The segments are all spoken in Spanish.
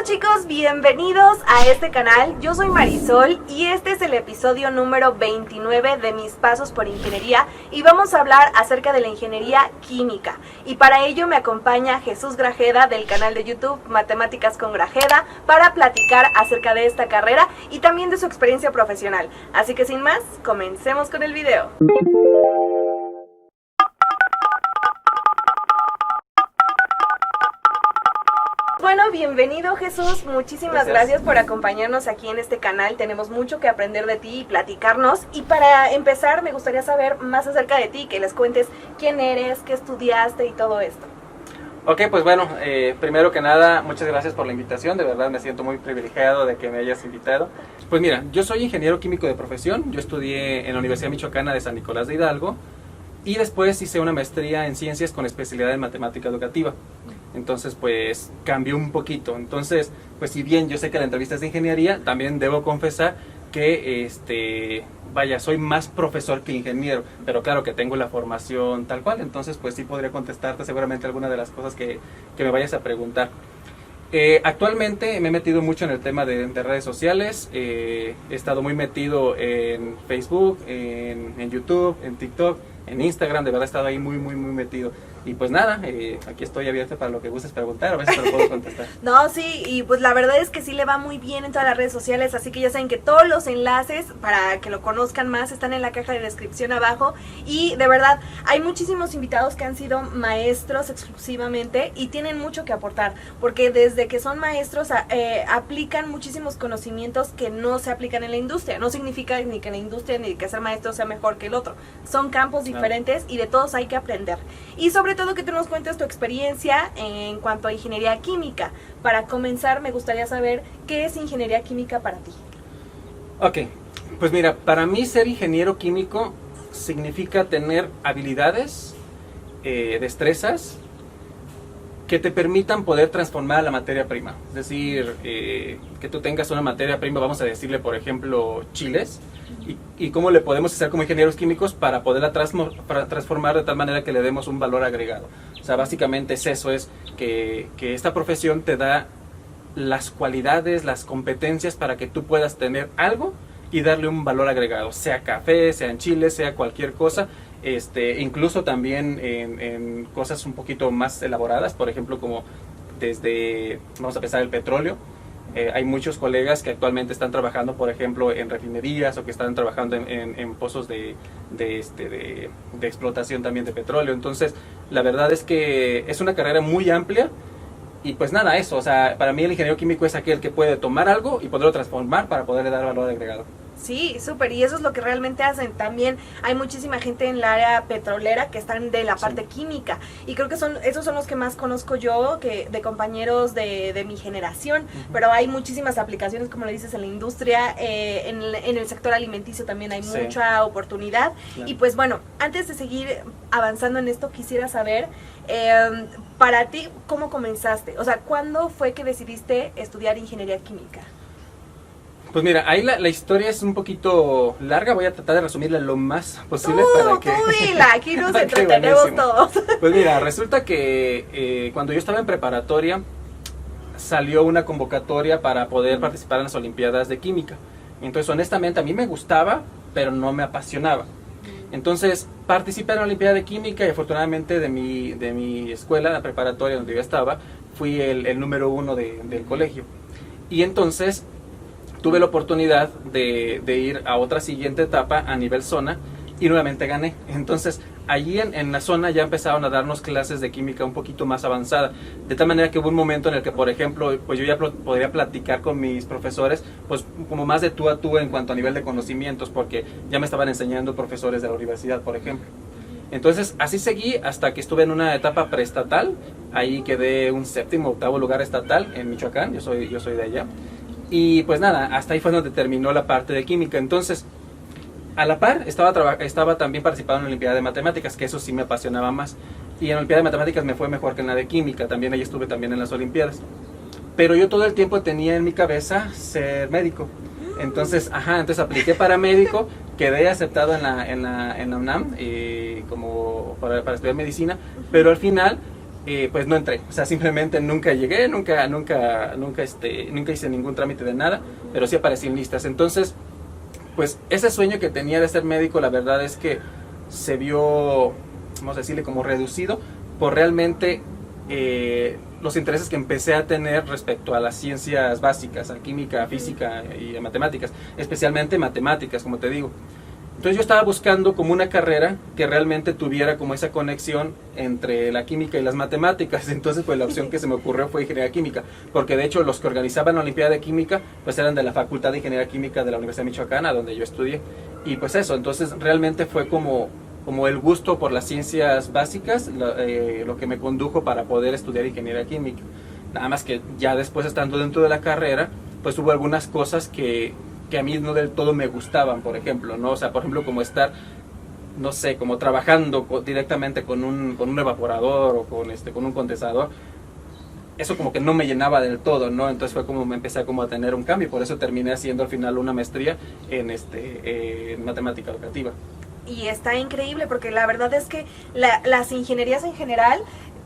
chicos, bienvenidos a este canal. Yo soy Marisol y este es el episodio número 29 de Mis Pasos por Ingeniería y vamos a hablar acerca de la ingeniería química. Y para ello me acompaña Jesús Grajeda del canal de YouTube Matemáticas con Grajeda para platicar acerca de esta carrera y también de su experiencia profesional. Así que sin más, comencemos con el video. Bueno, bienvenido Jesús, muchísimas gracias por acompañarnos aquí en este canal, tenemos mucho que aprender de ti y platicarnos, y para empezar me gustaría saber más acerca de ti, que les cuentes quién eres, qué estudiaste y todo esto. Ok, pues bueno, primero que nada, muchas gracias por la invitación, de verdad me siento muy privilegiado de que me hayas invitado. Pues mira, yo soy ingeniero químico de profesión, yo estudié en la Universidad Michoacana de San Nicolás de Hidalgo, y después hice una maestría en ciencias con especialidad en matemática educativa. Entonces pues cambió un poquito. Entonces pues si bien yo sé que la entrevista es de ingeniería, también debo confesar que vaya, soy más profesor que ingeniero, pero claro que tengo la formación tal cual. Entonces pues sí podría contestarte seguramente alguna de las cosas que me vayas a preguntar. Actualmente me he metido mucho en el tema de redes sociales, he estado muy metido en Facebook, en YouTube, en TikTok, en Instagram, de verdad he estado ahí muy metido. Y pues nada, aquí estoy abierto para lo que gustes preguntar, a ver si te lo puedo contestar. No, sí, y pues la verdad es que sí le va muy bien en todas las redes sociales, así que ya saben que todos los enlaces para que lo conozcan más están en la caja de descripción abajo. Y de verdad, hay muchísimos invitados que han sido maestros exclusivamente y tienen mucho que aportar, porque desde que son maestros aplican muchísimos conocimientos que no se aplican en la industria. No significa ni que la industria ni que ser maestro sea mejor que el otro, son campos diferentes y de todos hay que aprender. Y sobre todo que tú nos cuentes tu experiencia en cuanto a ingeniería química. Para comenzar me gustaría saber qué es ingeniería química para ti. Ok, pues mira, para mí ser ingeniero químico significa tener habilidades, destrezas que te permitan poder transformar la materia prima. Es decir, que tú tengas una materia prima, vamos a decirle por ejemplo chiles, y cómo le podemos hacer como ingenieros químicos para poderla transformar de tal manera que le demos un valor agregado. O sea, básicamente es eso, es que esta profesión te da las cualidades, las competencias para que tú puedas tener algo y darle un valor agregado, sea café, sea en chiles, sea cualquier cosa. Incluso también en cosas un poquito más elaboradas, por ejemplo como vamos a pensar el petróleo. Hay muchos colegas que actualmente están trabajando, por ejemplo, en refinerías o que están trabajando en pozos de explotación también de petróleo. Entonces, la verdad es que es una carrera muy amplia y pues nada, eso. O sea, para mí el ingeniero químico es aquel que puede tomar algo y poderlo transformar para poderle dar valor agregado. Sí, súper, y eso es lo que realmente hacen. También hay muchísima gente en el área petrolera que están de la parte química, y creo que esos son los que más conozco yo, que de compañeros de mi generación, pero hay muchísimas aplicaciones, como le dices, en la industria, en el sector alimenticio también hay mucha oportunidad. Claro. Y pues bueno, antes de seguir avanzando en esto, quisiera saber, para ti, ¿cómo comenzaste? O sea, ¿cuándo fue que decidiste estudiar ingeniería química? Pues mira, ahí la historia es un poquito larga, voy a tratar de resumirla lo más posible para que... Aquí nos entretenemos todos. Pues mira, resulta que cuando yo estaba en preparatoria salió una convocatoria para poder participar en las Olimpiadas de Química. Entonces honestamente a mí me gustaba, pero no me apasionaba. Entonces participé en la Olimpiada de Química y afortunadamente de mi escuela, la preparatoria donde yo estaba, fui el número 1 del colegio. Y entonces tuve la oportunidad de ir a otra siguiente etapa a nivel zona y nuevamente gané. Entonces allí en la zona ya empezaron a darnos clases de química un poquito más avanzada, de tal manera que hubo un momento en el que, por ejemplo, pues yo ya podría platicar con mis profesores pues como más de tú a tú en cuanto a nivel de conocimientos, porque ya me estaban enseñando profesores de la universidad, por ejemplo. Entonces así seguí hasta que estuve en una etapa preestatal, ahí quedé un 7º, 8º lugar estatal en Michoacán, yo soy de allá. Y pues nada, hasta ahí fue donde terminó la parte de química. Entonces, a la par, estaba también participando en la Olimpiada de Matemáticas, que eso sí me apasionaba más. Y en la Olimpiada de Matemáticas me fue mejor que en la de Química, también ahí estuve también en las Olimpiadas. Pero yo todo el tiempo tenía en mi cabeza ser médico. Entonces apliqué para médico, quedé aceptado en la UNAM como para estudiar medicina, pero al final pues no entré, o sea, simplemente nunca llegué, nunca hice ningún trámite de nada, pero sí aparecí en listas. Entonces, pues ese sueño que tenía de ser médico, la verdad es que se vio, vamos a decirle, como reducido por realmente los intereses que empecé a tener respecto a las ciencias básicas, a química, a física y a matemáticas, especialmente matemáticas, como te digo. Entonces yo estaba buscando como una carrera que realmente tuviera como esa conexión entre la química y las matemáticas. Entonces pues la opción que se me ocurrió fue ingeniería química, porque de hecho los que organizaban la Olimpiada de Química pues eran de la Facultad de Ingeniería Química de la Universidad de Michoacán, donde yo estudié. Y pues eso, entonces realmente fue como el gusto por las ciencias básicas lo que me condujo para poder estudiar ingeniería química. Nada más que ya después, estando dentro de la carrera, pues hubo algunas cosas que a mí no del todo me gustaban, por ejemplo, ¿no? O sea, por ejemplo, como estar, no sé, como trabajando directamente con un evaporador o con un condensador. Eso como que no me llenaba del todo, ¿no? Entonces fue como me empecé como a tener un cambio, y por eso terminé haciendo al final una maestría en matemática educativa. Y está increíble porque la verdad es que las ingenierías en general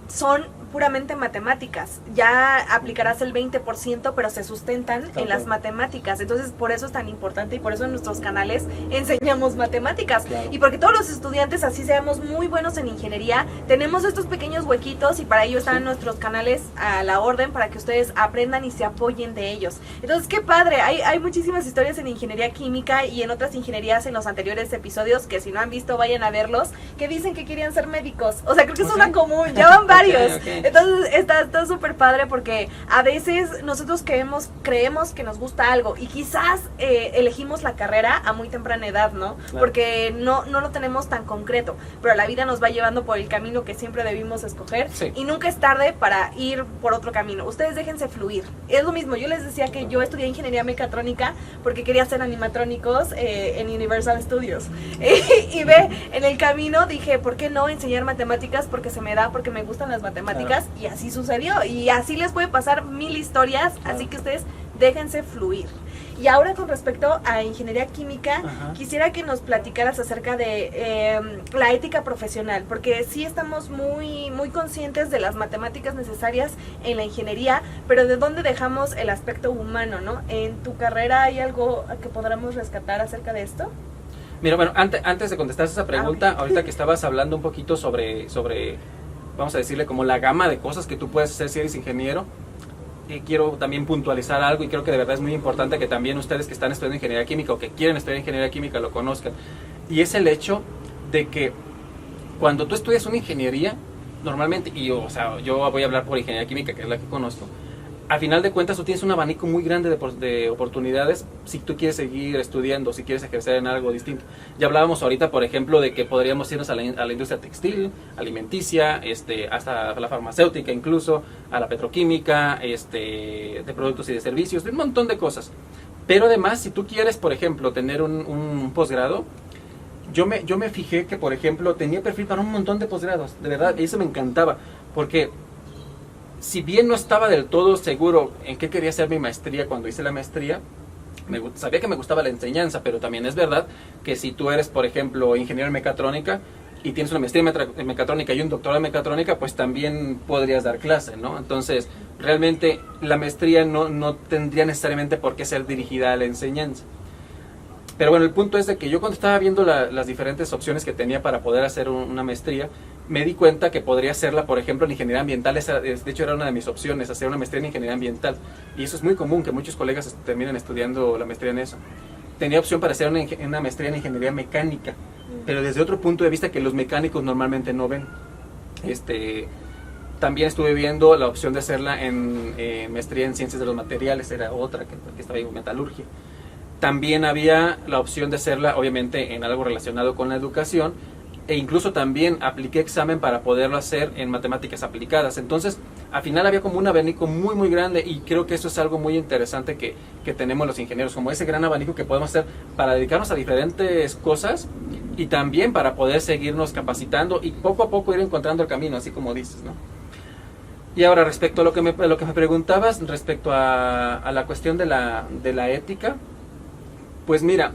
son puramente matemáticas. Ya aplicarás el 20%, pero se sustentan en las matemáticas. Entonces, por eso es tan importante y por eso en nuestros canales enseñamos matemáticas. Claro. Y porque todos los estudiantes, así seamos muy buenos en ingeniería, tenemos estos pequeños huequitos y para ello están nuestros canales a la orden para que ustedes aprendan y se apoyen de ellos. Entonces, qué padre. Hay muchísimas historias en ingeniería química y en otras ingenierías en los anteriores episodios que si no han visto, vayan a verlos, que dicen que querían ser médicos. O sea, creo que es una común. Ya van varios. Okay. Entonces está súper padre porque a veces nosotros creemos que nos gusta algo y quizás elegimos la carrera a muy temprana edad, ¿no? Claro. Porque no lo tenemos tan concreto, pero la vida nos va llevando por el camino que siempre debimos escoger, sí. Y nunca es tarde para ir por otro camino. Ustedes déjense fluir. Es lo mismo, yo les decía que yo estudié ingeniería mecatrónica porque quería ser animatrónicos en Universal Studios. Y en el camino dije, ¿por qué no enseñar matemáticas? Porque se me da, porque me gustan las matemáticas. Claro. Y así sucedió, y así les puede pasar 1000 historias, claro. Así que ustedes déjense fluir. Y ahora con respecto a ingeniería química, ajá, quisiera que nos platicaras acerca de la ética profesional, porque sí estamos muy conscientes de las matemáticas necesarias en la ingeniería, pero ¿de dónde dejamos el aspecto humano, no? ¿En tu carrera hay algo que podamos rescatar acerca de esto? Mira, bueno, antes de contestar esa pregunta, okay, ahorita que estabas hablando un poquito sobre vamos a decirle como la gama de cosas que tú puedes hacer si eres ingeniero, quiero también puntualizar algo y creo que de verdad es muy importante que también ustedes que están estudiando ingeniería química o que quieren estudiar ingeniería química lo conozcan, y es el hecho de que cuando tú estudias una ingeniería, normalmente, y o sea, yo voy a hablar por ingeniería química, que es la que conozco, a final de cuentas tú tienes un abanico muy grande de oportunidades si tú quieres seguir estudiando, si quieres ejercer en algo distinto. Ya hablábamos ahorita, por ejemplo, de que podríamos irnos a la industria textil, alimenticia, hasta la farmacéutica incluso, a la petroquímica, de productos y de servicios, de un montón de cosas. Pero además, si tú quieres, por ejemplo, tener un posgrado, yo me fijé que, por ejemplo, tenía perfil para un montón de posgrados, de verdad, y eso me encantaba, porque si bien no estaba del todo seguro en qué quería hacer mi maestría cuando hice la maestría, sabía que me gustaba la enseñanza, pero también es verdad que si tú eres, por ejemplo, ingeniero en mecatrónica y tienes una maestría en mecatrónica y un doctorado en mecatrónica, pues también podrías dar clase, ¿no? Entonces, realmente la maestría no tendría necesariamente por qué ser dirigida a la enseñanza. Pero bueno, el punto es de que yo cuando estaba viendo las diferentes opciones que tenía para poder hacer una maestría, me di cuenta que podría hacerla, por ejemplo, en ingeniería ambiental. De hecho, era una de mis opciones, hacer una maestría en ingeniería ambiental. Y eso es muy común, que muchos colegas terminen estudiando la maestría en eso. Tenía opción para hacer una maestría en ingeniería mecánica, pero desde otro punto de vista que los mecánicos normalmente no ven. También estuve viendo la opción de hacerla en maestría en ciencias de los materiales, era otra que estaba en metalurgia. También había la opción de hacerla, obviamente, en algo relacionado con la educación, e incluso también apliqué examen para poderlo hacer en matemáticas aplicadas. Entonces, al final había como un abanico muy grande, y creo que eso es algo muy interesante que tenemos los ingenieros, como ese gran abanico que podemos hacer para dedicarnos a diferentes cosas y también para poder seguirnos capacitando y poco a poco ir encontrando el camino, así como dices, ¿no? Y ahora, respecto a lo que me preguntabas, respecto a la cuestión de la ética, pues mira,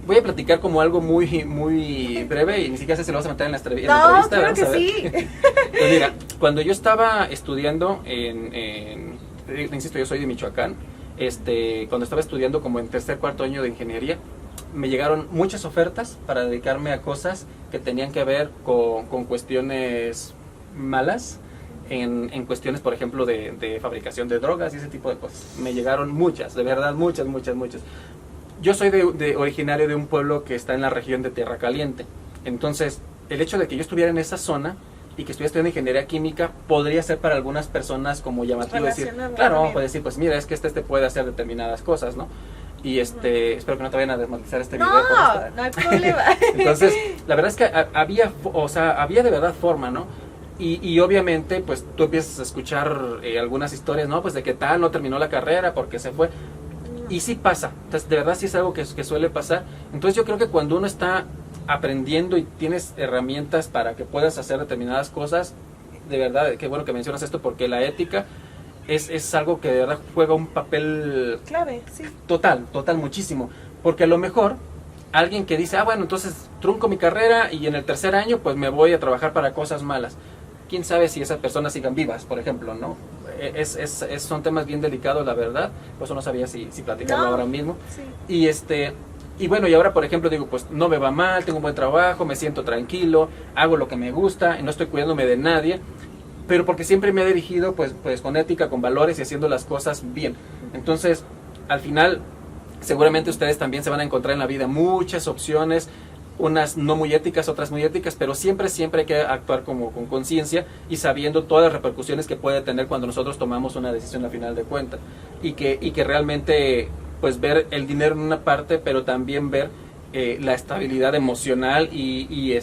voy a platicar como algo muy breve y ni siquiera sé si lo vas a meter en la entrevista. No, claro vamos que a ver. sí. Pues mira, cuando yo estaba estudiando insisto, yo soy de Michoacán, cuando estaba estudiando como en tercer, cuarto año de ingeniería, me llegaron muchas ofertas para dedicarme a cosas que tenían que ver con cuestiones malas, en cuestiones, por ejemplo, de fabricación de drogas y ese tipo de cosas. Me llegaron muchas, de verdad, muchas. Yo soy originario de un pueblo que está en la región de Tierra Caliente. Entonces, el hecho de que yo estuviera en esa zona y que estuviera estudiando ingeniería química podría ser para algunas personas como llamativo decir, claro, puede decir, pues mira, es que te puede hacer determinadas cosas, ¿no? Y espero que no te vayan a desmonetizar este video. No hay problema. Entonces, la verdad es que había de verdad forma, ¿no? Y obviamente, pues tú empiezas a escuchar algunas historias, ¿no? Pues de que tal no terminó la carrera porque se fue. Y sí pasa, entonces de verdad sí es algo que suele pasar. Entonces yo creo que cuando uno está aprendiendo y tienes herramientas para que puedas hacer determinadas cosas, de verdad, qué bueno que mencionas esto, porque la ética es algo que de verdad juega un papel clave, sí. Total, muchísimo. Porque a lo mejor alguien que dice, bueno, entonces trunco mi carrera y en el tercer año pues me voy a trabajar para cosas malas. Quién sabe si esas personas sigan vivas, por ejemplo, ¿no? Son temas bien delicados, la verdad. Por eso no sabía si platicarlo ahora mismo. Sí. Y bueno, y ahora, por ejemplo, digo, pues no me va mal, tengo un buen trabajo, me siento tranquilo, hago lo que me gusta, y no estoy cuidándome de nadie, pero porque siempre me he dirigido pues con ética, con valores y haciendo las cosas bien. Entonces, al final, seguramente ustedes también se van a encontrar en la vida muchas opciones, unas no muy éticas, otras muy éticas, pero siempre hay que actuar como con conciencia y sabiendo todas las repercusiones que puede tener cuando nosotros tomamos una decisión a final de cuentas, y que realmente pues ver el dinero en una parte, pero también ver la estabilidad emocional y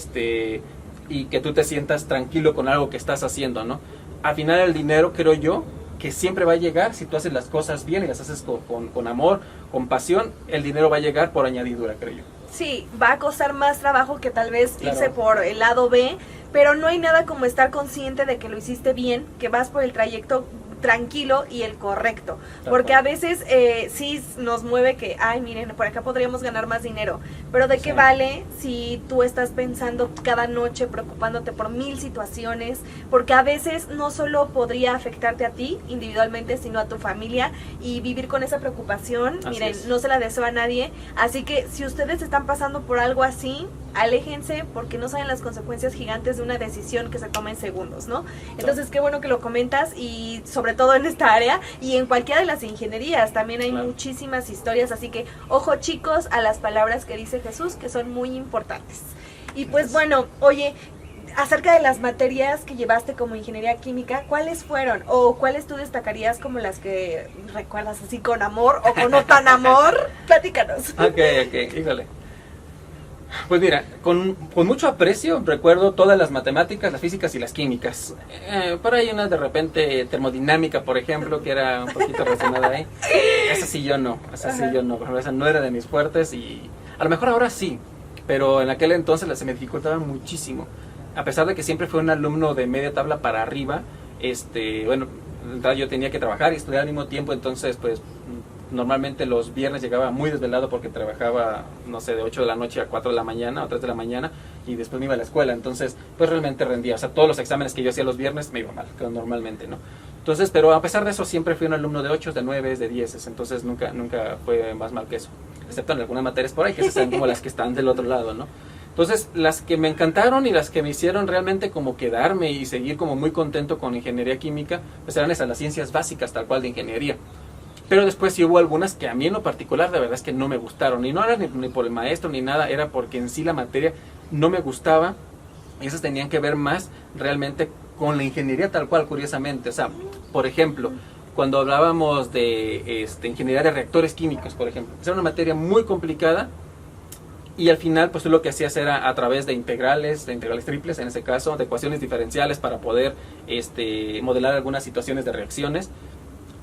que tú te sientas tranquilo con algo que estás haciendo, ¿no? Al final el dinero, creo yo, que siempre va a llegar si tú haces las cosas bien y las haces con amor, con pasión, el dinero va a llegar por añadidura, creo yo. Sí, va a costar más trabajo que tal vez irse por el lado B, pero no hay nada como estar consciente de que lo hiciste bien, que vas por el trayecto tranquilo y el correcto, porque a veces sí nos mueve que, ay, miren, por acá podríamos ganar más dinero, pero ¿de qué vale si tú estás pensando cada noche, preocupándote por 1000 situaciones? Porque a veces no solo podría afectarte a ti individualmente, sino a tu familia, y vivir con esa preocupación, miren, no se la deseo a nadie. Así que si ustedes están pasando por algo así, aléjense, porque no saben las consecuencias gigantes de una decisión que se toma en segundos, ¿no? Entonces, qué bueno que lo comentas, y sobre todo en esta área y en cualquiera de las ingenierías también hay muchísimas historias, así que ojo, chicos, a las palabras que dice Jesús, que son muy importantes. Y pues bueno, oye, acerca de las materias que llevaste como ingeniería química, ¿cuáles fueron? ¿O cuáles tú destacarías como las que recuerdas así con amor o con no tan amor? Platícanos. Ok, híjole. Pues mira, con mucho aprecio recuerdo todas las matemáticas, las físicas y las químicas. Por ahí una de repente termodinámica, por ejemplo, que era un poquito relacionada ahí. Esa sí yo no, por ejemplo, esa no era de mis fuertes, y a lo mejor ahora sí, pero en aquel entonces se me dificultaba muchísimo. A pesar de que siempre fui un alumno de media tabla para arriba, bueno, yo tenía que trabajar y estudiar al mismo tiempo, entonces pues normalmente los viernes llegaba muy desvelado porque trabajaba, no sé, de 8 de la noche a 4 de la mañana o 3 de la mañana, y después me iba a la escuela. Entonces, pues realmente rendía. O sea, todos los exámenes que yo hacía los viernes me iba mal, normalmente, ¿no? Entonces, pero a pesar de eso, siempre fui un alumno de 8, de 9, de 10. Entonces, nunca fue más mal que eso. Excepto en algunas materias por ahí, que son como las que están del otro lado, ¿no? Entonces, las que me encantaron y las que me hicieron realmente como quedarme y seguir como muy contento con ingeniería química, pues eran esas, las ciencias básicas tal cual de ingeniería. Pero después sí hubo algunas que a mí en lo particular de verdad es que no me gustaron, y no era ni por el maestro ni nada, era porque en sí la materia no me gustaba, y esas tenían que ver más realmente con la ingeniería tal cual, curiosamente. O sea, por ejemplo, cuando hablábamos de ingeniería de reactores químicos, por ejemplo, era una materia muy complicada, y al final pues tú lo que hacías era a través de integrales triples en ese caso, de ecuaciones diferenciales para poder modelar algunas situaciones de reacciones.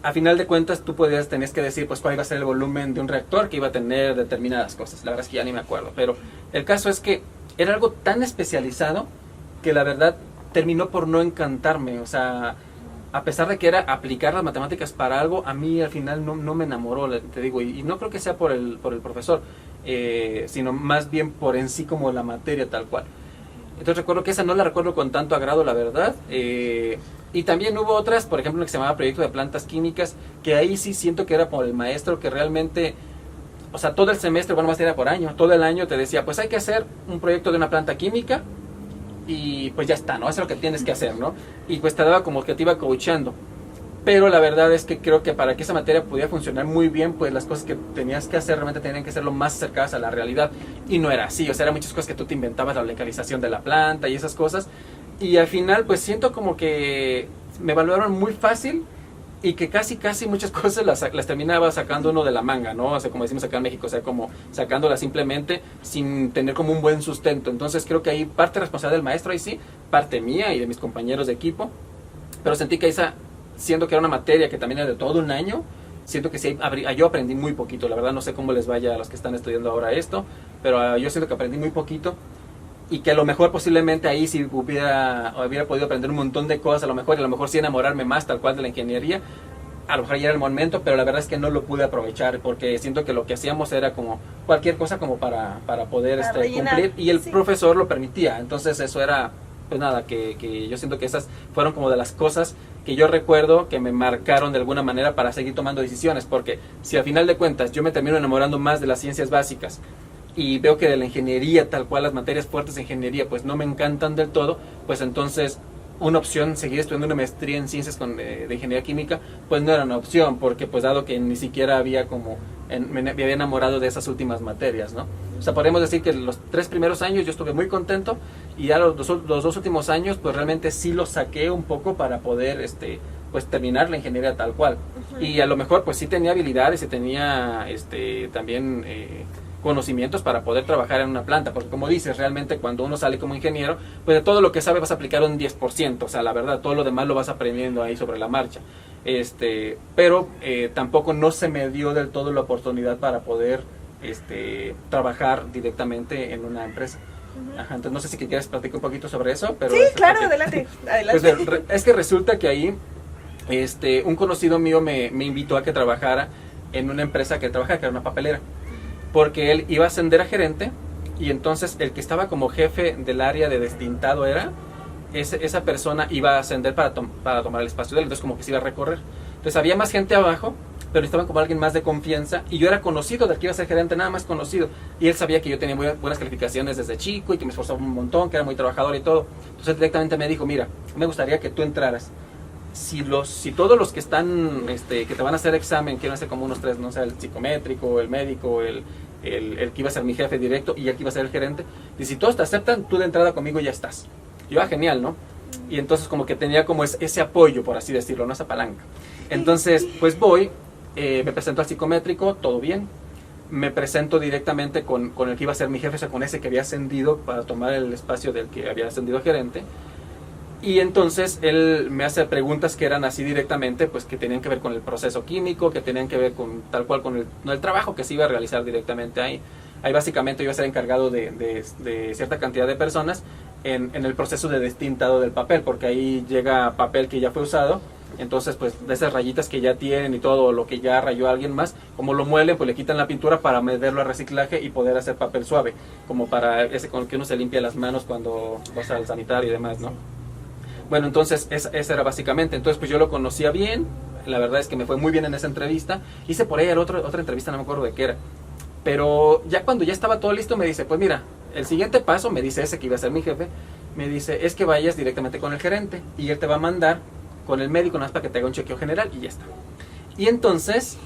A final de cuentas tú tenías que decir pues cuál iba a ser el volumen de un reactor que iba a tener determinadas cosas. La verdad es que ya ni me acuerdo, pero el caso es que era algo tan especializado que la verdad terminó por no encantarme. O sea, a pesar de que era aplicar las matemáticas para algo, a mí al final no me enamoró, te digo, y no creo que sea por el profesor. sino más bien por en sí como la materia tal cual. Entonces recuerdo que esa no la recuerdo con tanto agrado, la verdad. Y también hubo otras, por ejemplo, una que se llamaba Proyecto de Plantas Químicas, que ahí sí siento que era por el maestro que realmente, o sea, todo el semestre, bueno, más era por año, todo el año te decía, pues hay que hacer un proyecto de una planta química y pues ya está, ¿no? Eso es lo que tienes que hacer, ¿no? Y pues te daba como que te iba coachando. Pero la verdad es que creo que para que esa materia pudiera funcionar muy bien, pues las cosas que tenías que hacer realmente tenían que ser lo más acercadas a la realidad. Y no era así, o sea, eran muchas cosas que tú te inventabas, la localización de la planta y esas cosas. Y al final, pues siento como que me evaluaron muy fácil y que casi muchas cosas las terminaba sacando uno de la manga, ¿no? O sea, como decimos acá en México, o sea, como sacándolas simplemente sin tener como un buen sustento. Entonces creo que ahí parte responsabilidad del maestro, ahí sí, parte mía y de mis compañeros de equipo. Pero sentí que esa, siendo que era una materia que también era de todo un año, siento que sí, yo aprendí muy poquito. La verdad no sé cómo les vaya a los que están estudiando ahora esto, pero yo siento que aprendí muy poquito. Y que a lo mejor posiblemente ahí si hubiera podido aprender un montón de cosas, a lo mejor sí enamorarme más tal cual de la ingeniería, a lo mejor ya era el momento, pero la verdad es que no lo pude aprovechar porque siento que lo que hacíamos era como cualquier cosa como para poder cumplir, y el profesor lo permitía. Entonces eso era, pues nada, que yo siento que esas fueron como de las cosas que yo recuerdo que me marcaron de alguna manera para seguir tomando decisiones, porque si al final de cuentas yo me termino enamorando más de las ciencias básicas y veo que de la ingeniería, tal cual las materias fuertes de ingeniería, pues no me encantan del todo, pues entonces una opción, seguir estudiando una maestría en ciencias de ingeniería química, pues no era una opción, porque pues dado que ni siquiera había me había enamorado de esas últimas materias, ¿no? O sea, podemos decir que los 3 primeros años yo estuve muy contento, y ya los 2 últimos años, pues realmente sí los saqué un poco para poder, pues terminar la ingeniería tal cual. Y a lo mejor pues sí tenía habilidades y tenía, también conocimientos para poder trabajar en una planta, porque como dices, realmente cuando uno sale como ingeniero, pues de todo lo que sabe vas a aplicar un 10%, o sea, la verdad, todo lo demás lo vas aprendiendo ahí sobre la marcha. Pero tampoco no se me dio del todo la oportunidad para poder trabajar directamente en una empresa. Ajá, entonces no sé si quieres platicar un poquito sobre eso, pero sí, claro, adelante. Pues, es que resulta que ahí un conocido mío me invitó a que trabajara en una empresa que trabajaba, que era una papelera, porque él iba a ascender a gerente, y entonces el que estaba como jefe del área de destintado esa persona iba a ascender para tomar el espacio de él, entonces como que se iba a recorrer. Entonces había más gente abajo, pero estaban como alguien más de confianza, y yo era conocido del que iba a ser gerente, nada más conocido, y él sabía que yo tenía muy buenas calificaciones desde chico y que me esforzaba un montón, que era muy trabajador y todo. Entonces directamente me dijo, mira, me gustaría que tú entraras. Si todos los que están, que te van a hacer examen, quieren hacer como unos 3, no sé, el psicométrico, el médico, el que iba a ser mi jefe directo y el que iba a ser el gerente, y si todos te aceptan, tú de entrada conmigo ya estás. Yo, genial, ¿no? Y entonces como que tenía como ese apoyo, por así decirlo, ¿no? Esa palanca. Entonces, pues voy, me presento al psicométrico, todo bien. Me presento directamente con el que iba a ser mi jefe, o sea, con ese que había ascendido para tomar el espacio del que había ascendido a gerente. Y entonces él me hace preguntas que eran así directamente, pues que tenían que ver con el proceso químico, que tenían que ver con tal cual con el trabajo que se iba a realizar directamente ahí. Ahí básicamente yo iba a ser encargado de cierta cantidad de personas en el proceso de destintado del papel, porque ahí llega papel que ya fue usado. Entonces, pues, de esas rayitas que ya tienen y todo lo que ya rayó alguien más, como lo muelen, pues le quitan la pintura para meterlo a reciclaje y poder hacer papel suave, como para ese con el que uno se limpia las manos cuando vas al sanitario y demás, ¿no? Bueno, entonces, esa era básicamente. Entonces, pues yo lo conocía bien, la verdad es que me fue muy bien en esa entrevista. Hice por ahí otra entrevista, no me acuerdo de qué era. Pero ya cuando ya estaba todo listo, me dice, pues mira, el siguiente paso, me dice ese que iba a ser mi jefe, me dice, es que vayas directamente con el gerente y él te va a mandar con el médico nada más para que te haga un chequeo general y ya está. Y entonces,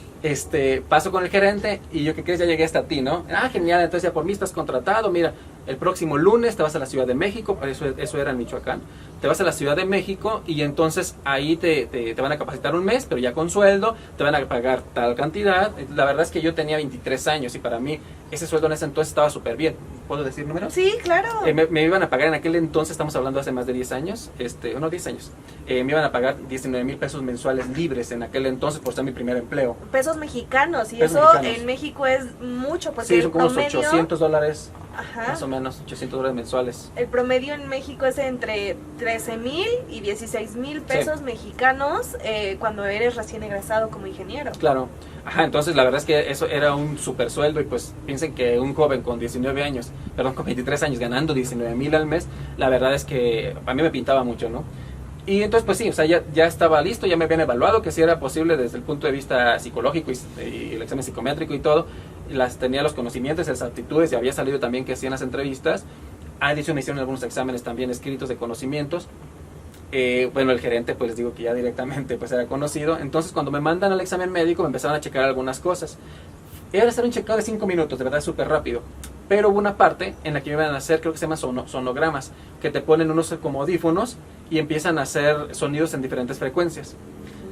paso con el gerente y yo, ¿qué crees? Ya llegué hasta ti, ¿no? Ah, genial, entonces ya por mí estás contratado, mira, el próximo lunes te vas a la Ciudad de México, eso era en Michoacán, te vas a la Ciudad de México y entonces ahí te van a capacitar un mes, pero ya con sueldo, te van a pagar tal cantidad. La verdad es que yo tenía 23 años y para mí ese sueldo en ese entonces estaba súper bien. ¿Puedo decir números? Sí, claro. Me iban a pagar en aquel entonces, estamos hablando hace más de 10 años, 10 años, me iban a pagar 19,000 pesos mensuales libres en aquel entonces por ser mi primer empleo. Pesos mexicanos, y pesos eso mexicanos. En México es mucho, porque sí, son como unos promedio... $800 Ajá. Más o menos, $800 mensuales. El promedio en México es entre 13,000 y 16,000 pesos mexicanos cuando eres recién egresado como ingeniero. Claro. Ajá, entonces la verdad es que eso era un super sueldo y pues piensen que un joven con 19 años, perdón, con 23 años ganando 19,000 al mes, la verdad es que a mí me pintaba mucho, ¿no? Y entonces pues sí, o sea, ya estaba listo, ya me habían evaluado que sí era posible desde el punto de vista psicológico y el examen psicométrico y todo, tenía los conocimientos, las aptitudes y había salido también que hacían las entrevistas. Adicional me hicieron algunos exámenes también escritos de conocimientos. Bueno, el gerente pues les digo que ya directamente pues era conocido. Entonces cuando me mandan al examen médico me empezaron a checar algunas cosas. Era hacer un checado de 5 minutos, de verdad súper rápido. Pero hubo una parte en la que me iban a hacer, creo que se llama sonogramas, que te ponen unos como audífonos y empiezan a hacer sonidos en diferentes frecuencias.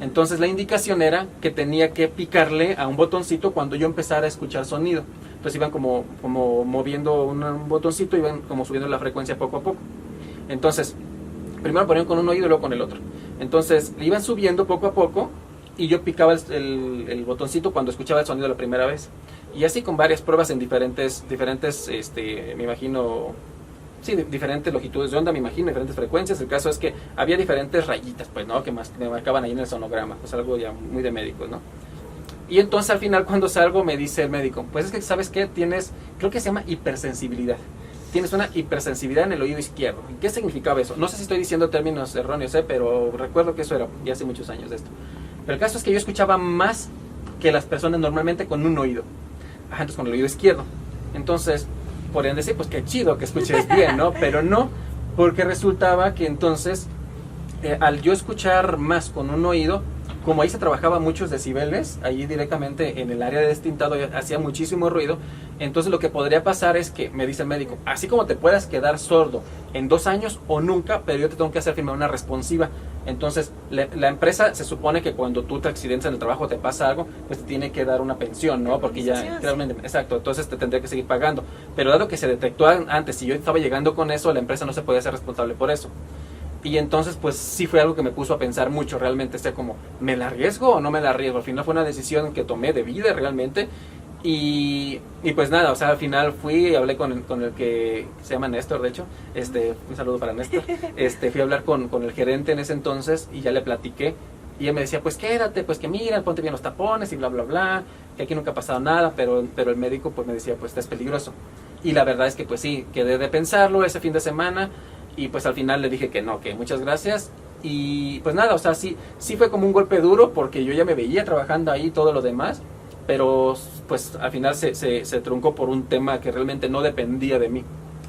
Entonces la indicación era que tenía que picarle a un botoncito cuando yo empezara a escuchar sonido. Entonces iban como moviendo un botoncito, iban como subiendo la frecuencia poco a poco. Entonces, primero ponían con un oído y luego con el otro. Entonces iban subiendo poco a poco y yo picaba el botoncito cuando escuchaba el sonido la primera vez. Y así con varias pruebas en diferentes me imagino, sí, diferentes longitudes de onda, me imagino, diferentes frecuencias. El caso es que había diferentes rayitas, pues, ¿no? Que me marcaban ahí en el sonograma, pues algo ya muy de médicos, ¿no? Y entonces al final cuando salgo me dice el médico, pues es que, ¿sabes qué? Tienes, creo que se llama hipersensibilidad. Tienes una hipersensibilidad en el oído izquierdo. ¿Qué significaba eso? No sé si estoy diciendo términos erróneos, pero recuerdo que eso era, ya hace muchos años de esto. Pero el caso es que yo escuchaba más que las personas normalmente con un oído. Ajá, entonces con el oído izquierdo. Entonces, podrían decir, pues qué chido que escuches bien, ¿no? Pero no, porque resultaba que entonces, al yo escuchar más con un oído, como ahí se trabajaba muchos decibeles, ahí directamente en el área de destintado hacía muchísimo ruido, entonces lo que podría pasar es que, me dice el médico, así como te puedas quedar sordo en 2 años o nunca, pero yo te tengo que hacer firmar una responsiva. Entonces la empresa se supone que cuando tú te accidentas en el trabajo, te pasa algo, pues te tiene que dar una pensión, ¿no? Porque ya, realmente, exacto, entonces te tendría que seguir pagando. Pero dado que se detectó antes, si yo estaba llegando con eso, la empresa no se podía hacer responsable por eso. Y entonces pues sí fue algo que me puso a pensar mucho realmente, como, ¿me la arriesgo o no me la arriesgo? Al final fue una decisión que tomé de vida realmente. Y pues nada, o sea, al final fui y hablé con el que se llama Néstor, de hecho, un saludo para Néstor. Fui a hablar con el gerente en ese entonces y ya le platiqué. Y él me decía, pues quédate, pues que mira, ponte bien los tapones y bla, bla, bla, que aquí nunca ha pasado nada, pero el médico pues me decía, pues es peligroso. Y la verdad es que pues sí, quedé de pensarlo ese fin de semana. Y pues al final le dije que no, que muchas gracias. Y pues nada, o sea, sí fue como un golpe duro porque yo ya me veía trabajando ahí todo lo demás. Pero pues al final se truncó por un tema que realmente no dependía de mí.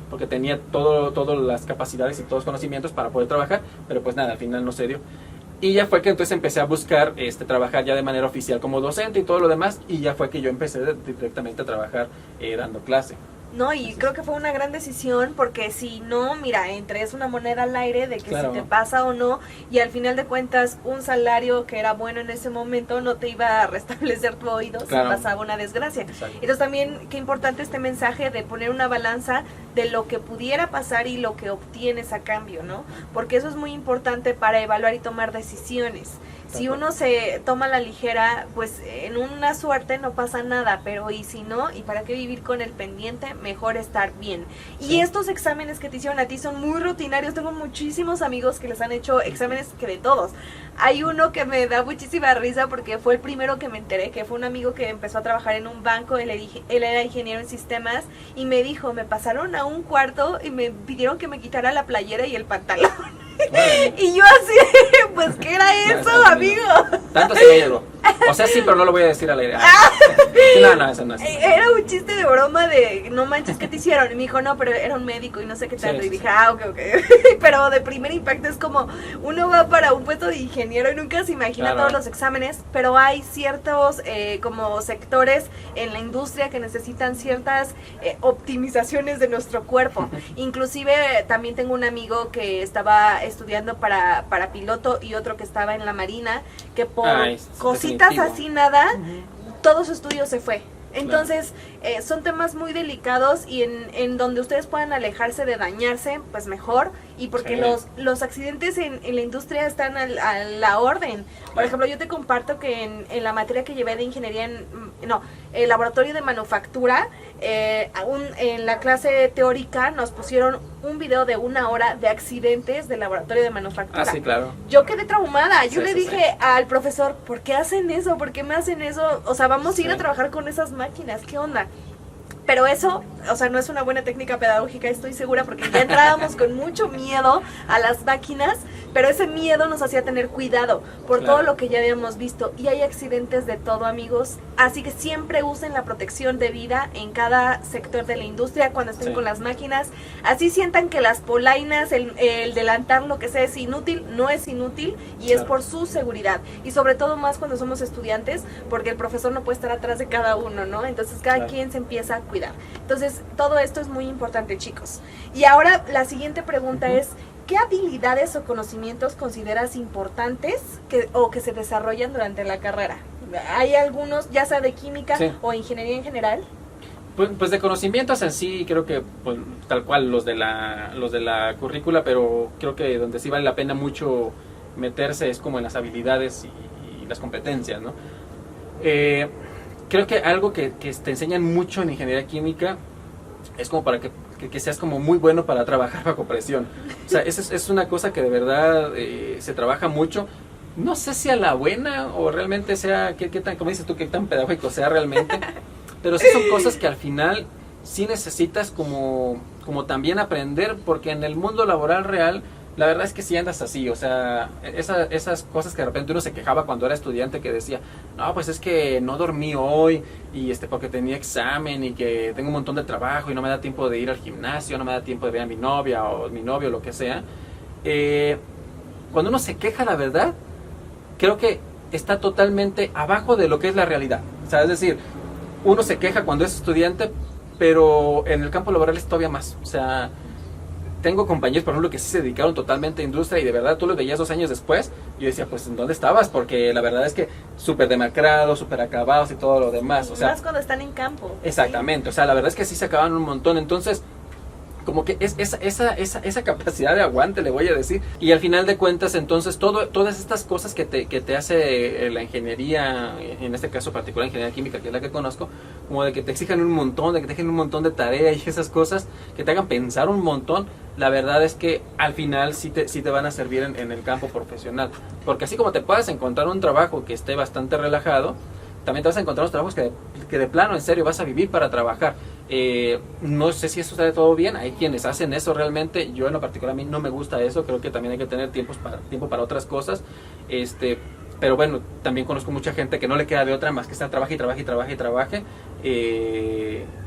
Porque tenía todas las capacidades y todos los conocimientos para poder trabajar. Pero pues nada, al final no se dio. Y ya fue que entonces empecé a buscar trabajar ya de manera oficial como docente y todo lo demás. Y ya fue que yo empecé directamente a trabajar dando clase. No, y creo que fue una gran decisión porque si no, mira, es una moneda al aire de que claro, si te pasa o no, y al final de cuentas un salario que era bueno en ese momento no te iba a restablecer tu oído claro, si pasaba una desgracia. Exacto. Entonces también qué importante este mensaje de poner una balanza de lo que pudiera pasar y lo que obtienes a cambio, ¿no? Porque eso es muy importante para evaluar y tomar decisiones. Si uno se toma a la ligera, pues en una suerte no pasa nada, pero y si no, ¿y para qué vivir con el pendiente? Mejor estar bien. Sí. Y estos exámenes que te hicieron a ti son muy rutinarios. Tengo muchísimos amigos que les han hecho exámenes que de todos. Hay uno que me da muchísima risa porque fue el primero que me enteré, que fue un amigo que empezó a trabajar en un banco, él era ingeniero en sistemas, y me dijo, me pasaron a un cuarto y me pidieron que me quitara la playera y el pantalón. Bueno. Y yo así, pues ¿qué era eso, amigo? Tanto se me llegó. O sea, sí, pero no lo voy a decir al aire. No, eso no es. Era un chiste de broma de, no manches, ¿qué te hicieron? Y me dijo, no, pero era un médico y no sé qué tanto. Sí, y dije, ok. Pero de primer impacto es como, uno va para un puesto de ingeniero y nunca se imagina claro, todos los exámenes, pero hay ciertos como sectores en la industria que necesitan ciertas optimizaciones de nuestro cuerpo. Inclusive también tengo un amigo que estaba estudiando para piloto y otro que estaba en la marina, que por cositas así nada, todo su estudio se fue. Entonces, son temas muy delicados y en donde ustedes puedan alejarse de dañarse, pues mejor. y porque Sí. los accidentes en la industria están a la orden. Por ejemplo, yo te comparto que en la materia que llevé de ingeniería el laboratorio de manufactura, en la clase teórica nos pusieron un video de 1 hora de accidentes del laboratorio de manufactura. Ah, sí, claro. Yo quedé traumada. Yo Sí, le sí, dije sí. al profesor, ¿por qué hacen eso? ¿Por qué me hacen eso? O sea, vamos a ir Sí. a trabajar con esas máquinas. ¿Qué onda? Pero eso, o sea, no es una buena técnica pedagógica, estoy segura, porque ya entrábamos con mucho miedo a las máquinas, pero ese miedo nos hacía tener cuidado por Claro. todo lo que ya habíamos visto. Y hay accidentes de todo, amigos. Así que siempre usen la protección de vida en cada sector de la industria cuando estén Sí. con las máquinas. Así sientan que las polainas, el delantar, lo que sea, es inútil, no es inútil, y es Claro. por su seguridad. Y sobre todo más cuando somos estudiantes, porque el profesor no puede estar atrás de cada uno, ¿no? Entonces cada Claro. quien se empieza a cuidar. Entonces todo esto es muy importante, chicos. Y ahora la siguiente pregunta Ujú. es, ¿qué habilidades o conocimientos consideras importantes que se desarrollan durante la carrera? Hay algunos, ya sea de química Sí. o ingeniería en general. Pues de conocimientos en sí, creo que pues, tal cual los de la currícula, pero creo que donde sí vale la pena mucho meterse es como en las habilidades y las competencias, ¿no? Creo que algo que te enseñan mucho en ingeniería química es como para que seas como muy bueno para trabajar bajo presión. O sea, es una cosa que de verdad se trabaja mucho. No sé si a la buena o realmente sea, qué tan, como dices tú, qué tan pedagógico sea realmente, pero sí son cosas que al final sí necesitas como también aprender, porque en el mundo laboral real, la verdad es que sí andas así, o sea, esas cosas que de repente uno se quejaba cuando era estudiante, que decía, no, pues es que no dormí hoy, y porque tenía examen, y que tengo un montón de trabajo, y no me da tiempo de ir al gimnasio, no me da tiempo de ver a mi novia, o mi novio, lo que sea. Cuando uno se queja, la verdad, creo que está totalmente abajo de lo que es la realidad. O sea, es decir, uno se queja cuando es estudiante, pero en el campo laboral es todavía más. O sea, tengo compañeros, por ejemplo, que sí se dedicaron totalmente a industria y de verdad tú los veías 2 años después. Yo decía, pues, ¿en dónde estabas? Porque la verdad es que súper demacrados, súper acabados y todo lo demás. O sea, más cuando están en campo. exactamente. O sea, la verdad es que sí se acaban un montón. Entonces, como que es esa capacidad de aguante, le voy a decir. Y al final de cuentas, entonces, todas estas cosas que te hace la ingeniería, en este caso particular ingeniería química, que es la que conozco, como de que te exijan un montón, de que te dejen un montón de tarea y esas cosas, que te hagan pensar un montón, la verdad es que al final sí te van a servir en el campo profesional. Porque así como te puedes encontrar un trabajo que esté bastante relajado, también te vas a encontrar unos trabajos que de plano, en serio, vas a vivir para trabajar. No sé si eso está de todo bien, hay quienes hacen eso realmente, yo en lo particular a mí no me gusta eso, creo que también hay que tener tiempo para otras cosas, pero bueno, también conozco mucha gente que no le queda de otra más que estar trabaje y trabaje,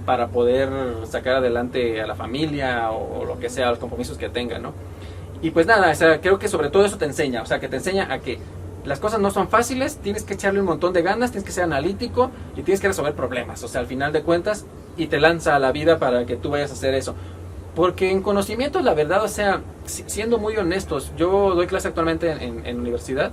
para poder sacar adelante a la familia o lo que sea, los compromisos que tenga, ¿no? Y pues nada, o sea, creo que sobre todo eso te enseña, o sea, que te enseña a que las cosas no son fáciles, tienes que echarle un montón de ganas, tienes que ser analítico y tienes que resolver problemas, o sea, al final de cuentas, y te lanza a la vida para que tú vayas a hacer eso. Porque en conocimientos, la verdad, o sea, siendo muy honestos, yo doy clase actualmente en universidad,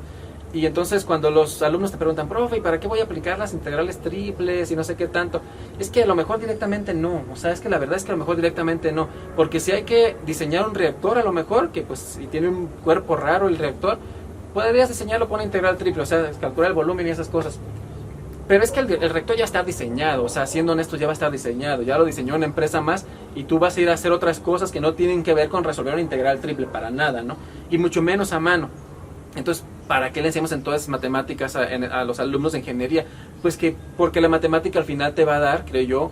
y entonces cuando los alumnos te preguntan, profe, ¿y para qué voy a aplicar las integrales triples y no sé qué tanto? Es que a lo mejor directamente no, o sea, es que la verdad es que a lo mejor directamente no, porque si hay que diseñar un reactor, a lo mejor, que pues si tiene un cuerpo raro el reactor, podrías diseñarlo con una integral triple, o sea, calcular el volumen y esas cosas. Pero es que el reactor ya está diseñado, o sea, siendo honestos, ya va a estar diseñado, ya lo diseñó una empresa más y tú vas a ir a hacer otras cosas que no tienen que ver con resolver una integral triple para nada, ¿no? Y mucho menos a mano. Entonces, ¿para qué le enseñamos entonces matemáticas a los alumnos de ingeniería? Pues que porque la matemática al final te va a dar, creo yo,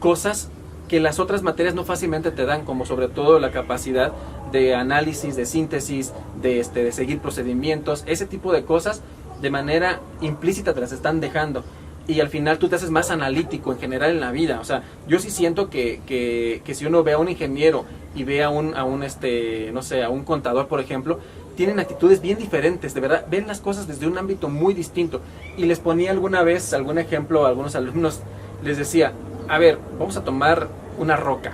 cosas que las otras materias no fácilmente te dan, como sobre todo la capacidad de análisis, de síntesis, de seguir procedimientos, ese tipo de cosas de manera implícita te las están dejando. Y al final tú te haces más analítico en general en la vida. O sea, yo sí siento que si uno ve a un ingeniero y ve a un no sé, a un contador, por ejemplo, tienen actitudes bien diferentes, de verdad, ven las cosas desde un ámbito muy distinto. Y les ponía alguna vez algún ejemplo a algunos alumnos, les decía, a ver, vamos a tomar una roca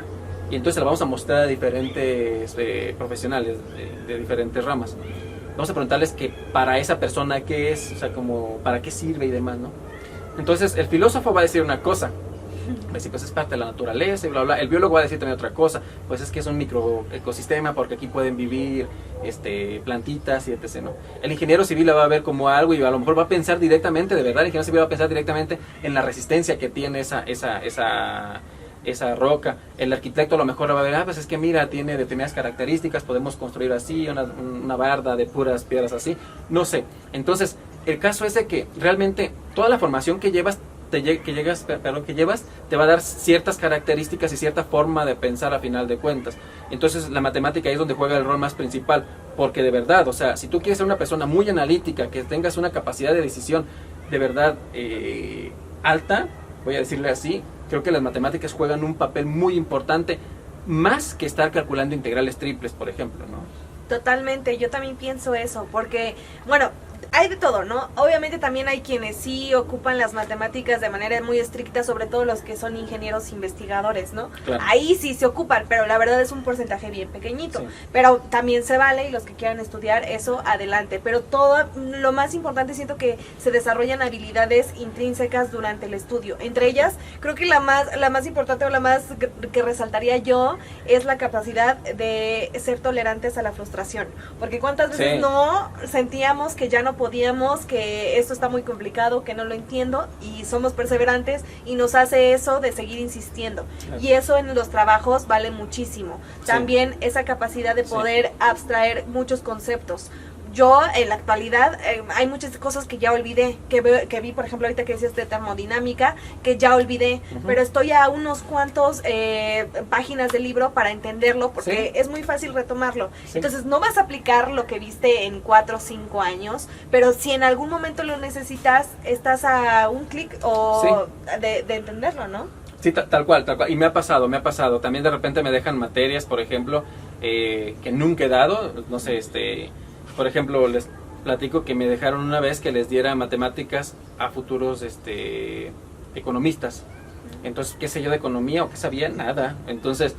y entonces la vamos a mostrar a diferentes profesionales de diferentes ramas. Vamos a preguntarles que para esa persona qué es, o sea, como para qué sirve y demás, ¿no? Entonces el filósofo va a decir una cosa, Pues sí, pues es parte de la naturaleza y bla, bla. El biólogo va a decir también otra cosa, pues es que es un microecosistema porque aquí pueden vivir plantitas y etc. ¿no? El ingeniero civil la va a ver como algo y a lo mejor va a pensar directamente, de verdad, el ingeniero civil va a pensar directamente en la resistencia que tiene esa roca. El arquitecto a lo mejor va a ver, pues es que mira, tiene determinadas características, podemos construir así, una barda de puras piedras así, no sé. Entonces, el caso es de que realmente toda la formación que llevas te va a dar ciertas características y cierta forma de pensar a final de cuentas. Entonces la matemática ahí es donde juega el rol más principal, porque de verdad, o sea, si tú quieres ser una persona muy analítica, que tengas una capacidad de decisión de verdad alta, voy a decirle así, creo que las matemáticas juegan un papel muy importante, más que estar calculando integrales triples, por ejemplo, ¿no? Totalmente, yo también pienso eso, porque, bueno, hay de todo, ¿no? Obviamente también hay quienes sí ocupan las matemáticas de manera muy estricta, sobre todo los que son ingenieros investigadores, ¿no? Claro. Ahí sí se ocupan, pero la verdad es un porcentaje bien pequeñito. Sí. Pero también se vale, y los que quieran estudiar eso, adelante. Pero todo, lo más importante, siento que se desarrollan habilidades intrínsecas durante el estudio. Entre ellas, creo que la más importante o la más que resaltaría yo es la capacidad de ser tolerantes a la frustración. Porque cuántas veces Sí. no sentíamos que ya no podíamos, que esto está muy complicado, que no lo entiendo, y somos perseverantes y nos hace eso de seguir insistiendo. Claro. Y eso en los trabajos vale muchísimo. Sí. También esa capacidad de Sí. poder abstraer muchos conceptos. Yo, en la actualidad, hay muchas cosas que ya olvidé, que vi, por ejemplo, ahorita que decías de termodinámica, que ya olvidé, pero estoy a unos cuantos páginas del libro para entenderlo, porque Sí. es muy fácil retomarlo. Sí. Entonces, no vas a aplicar lo que viste en 4 o 5 años, pero si en algún momento lo necesitas, estás a un clic o de entenderlo, ¿no? Sí, tal cual. Y me ha pasado. También de repente me dejan materias, por ejemplo, que nunca he dado, no sé, por ejemplo, les platico que me dejaron una vez que les diera matemáticas a futuros economistas. Entonces, ¿qué sé yo de economía o qué sabía? Nada. Entonces,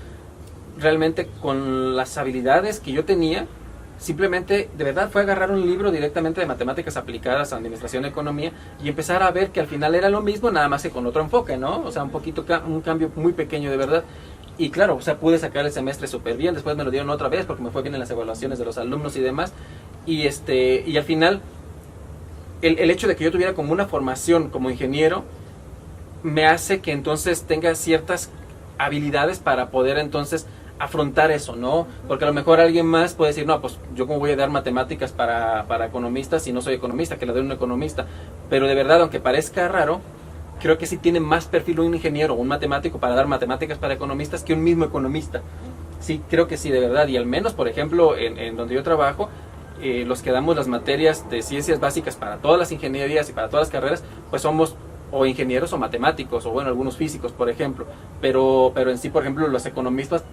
realmente con las habilidades que yo tenía, simplemente, de verdad, fue agarrar un libro directamente de matemáticas aplicadas a administración y economía y empezar a ver que al final era lo mismo, nada más que con otro enfoque, ¿no? O sea, un cambio muy pequeño de verdad. Y claro, o sea, pude sacar el semestre súper bien, después me lo dieron otra vez porque me fue bien en las evaluaciones de los alumnos y demás. Y al final, el hecho de que yo tuviera como una formación como ingeniero, me hace que entonces tenga ciertas habilidades para poder entonces afrontar eso, ¿no? Porque a lo mejor alguien más puede decir, no, pues yo cómo voy a dar matemáticas para economistas si no soy economista, que la doy un economista. Pero de verdad, aunque parezca raro, creo que sí tiene más perfil un ingeniero o un matemático para dar matemáticas para economistas que un mismo economista. Sí, creo que sí, de verdad. Y al menos, por ejemplo, en donde yo trabajo, los que damos las materias de ciencias básicas para todas las ingenierías y para todas las carreras, pues somos o ingenieros o matemáticos, o bueno, algunos físicos, por ejemplo, pero en sí, por ejemplo, los economistas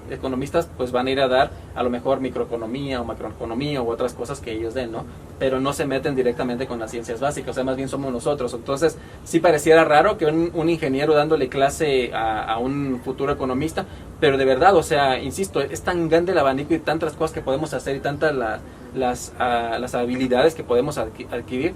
pues van a ir a dar a lo mejor microeconomía o macroeconomía u otras cosas que ellos den, ¿no? Pero no se meten directamente con las ciencias básicas, o sea, más bien somos nosotros. Entonces, sí pareciera raro que un ingeniero dándole clase a un futuro economista, pero de verdad, o sea, insisto, es tan grande el abanico y tantas cosas que podemos hacer y tantas las habilidades que podemos adquirir,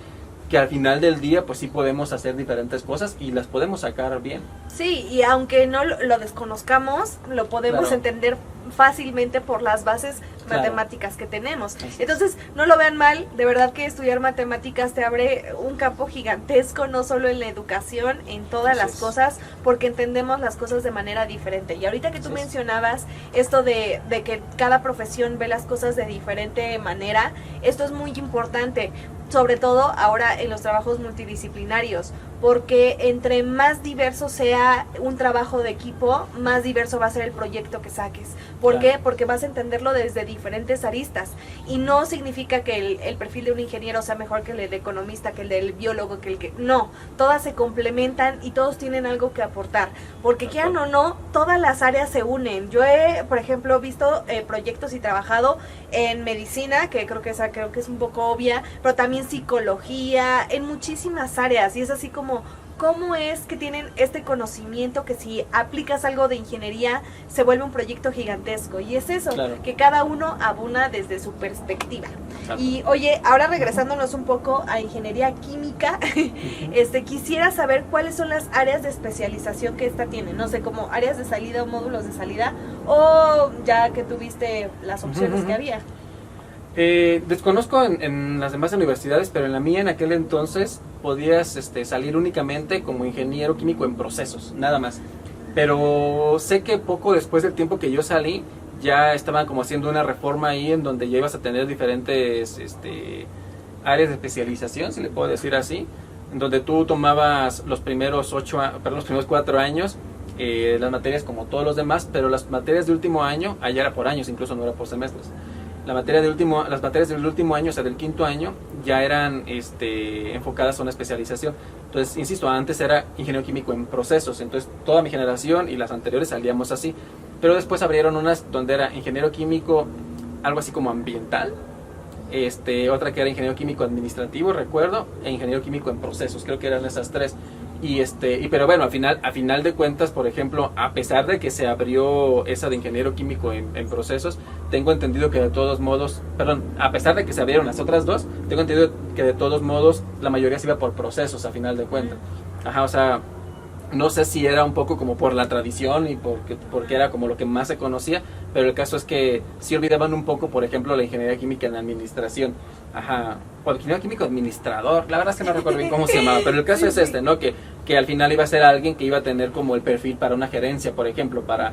que al final del día pues sí podemos hacer diferentes cosas y las podemos sacar bien. Sí, y aunque no lo desconozcamos, lo podemos entender fácilmente por las bases matemáticas que tenemos. Entonces, no lo vean mal, de verdad que estudiar matemáticas te abre un campo gigantesco, no solo en la educación, en todas las cosas, porque entendemos las cosas de manera diferente. Y ahorita que tú mencionabas esto de que cada profesión ve las cosas de diferente manera, esto es muy importante, sobre todo ahora en los trabajos multidisciplinarios, porque entre más diverso sea un trabajo de equipo, más diverso va a ser el proyecto que saques. ¿Por qué? Porque vas a entenderlo desde diferentes aristas, y no significa que el perfil de un ingeniero sea mejor que el de economista, que el del biólogo, no, todas se complementan y todos tienen algo que aportar, porque quieran o no, todas las áreas se unen. Yo he, por ejemplo, visto proyectos y trabajado en medicina, que creo que es un poco obvia, pero también psicología, en muchísimas áreas, y es así como, ¿cómo es que tienen este conocimiento que si aplicas algo de ingeniería se vuelve un proyecto gigantesco? Y es eso, que cada uno abona desde su perspectiva. Y oye, ahora regresándonos un poco a ingeniería química, quisiera saber cuáles son las áreas de especialización que esta tiene, no sé, como áreas de salida o módulos de salida, o ya que tuviste las opciones que había. Desconozco en las demás universidades, pero en la mía en aquel entonces podías salir únicamente como ingeniero químico en procesos, nada más. Pero sé que poco después del tiempo que yo salí, ya estaban como haciendo una reforma ahí en donde ya ibas a tener diferentes áreas de especialización, si le puedo decir así, en donde tú tomabas los primeros 4 años, las materias como todos los demás, pero las materias de último año, allá era por años, incluso no era por semestres. Las materias del último año, o sea, del quinto año, ya eran enfocadas a una especialización. Entonces, insisto, antes era ingeniero químico en procesos, entonces toda mi generación y las anteriores salíamos así. Pero después abrieron unas donde era ingeniero químico, algo así como ambiental, otra que era ingeniero químico administrativo, recuerdo, e ingeniero químico en procesos, creo que eran esas tres. Pero bueno, a final de cuentas, por ejemplo, a pesar de que se abrió esa de ingeniero químico en procesos, tengo entendido que de todos modos, a pesar de que se abrieron las otras dos, tengo entendido que de todos modos la mayoría se iba por procesos a final de cuentas. Ajá, o sea, no sé si era un poco como por la tradición y porque era como lo que más se conocía, pero el caso es que sí olvidaban un poco, por ejemplo, la ingeniería química en administración. Ajá, o ingeniero químico administrador, la verdad es que no recuerdo bien cómo se llamaba, pero el caso es ¿no? Que al final iba a ser alguien que iba a tener como el perfil para una gerencia, por ejemplo, para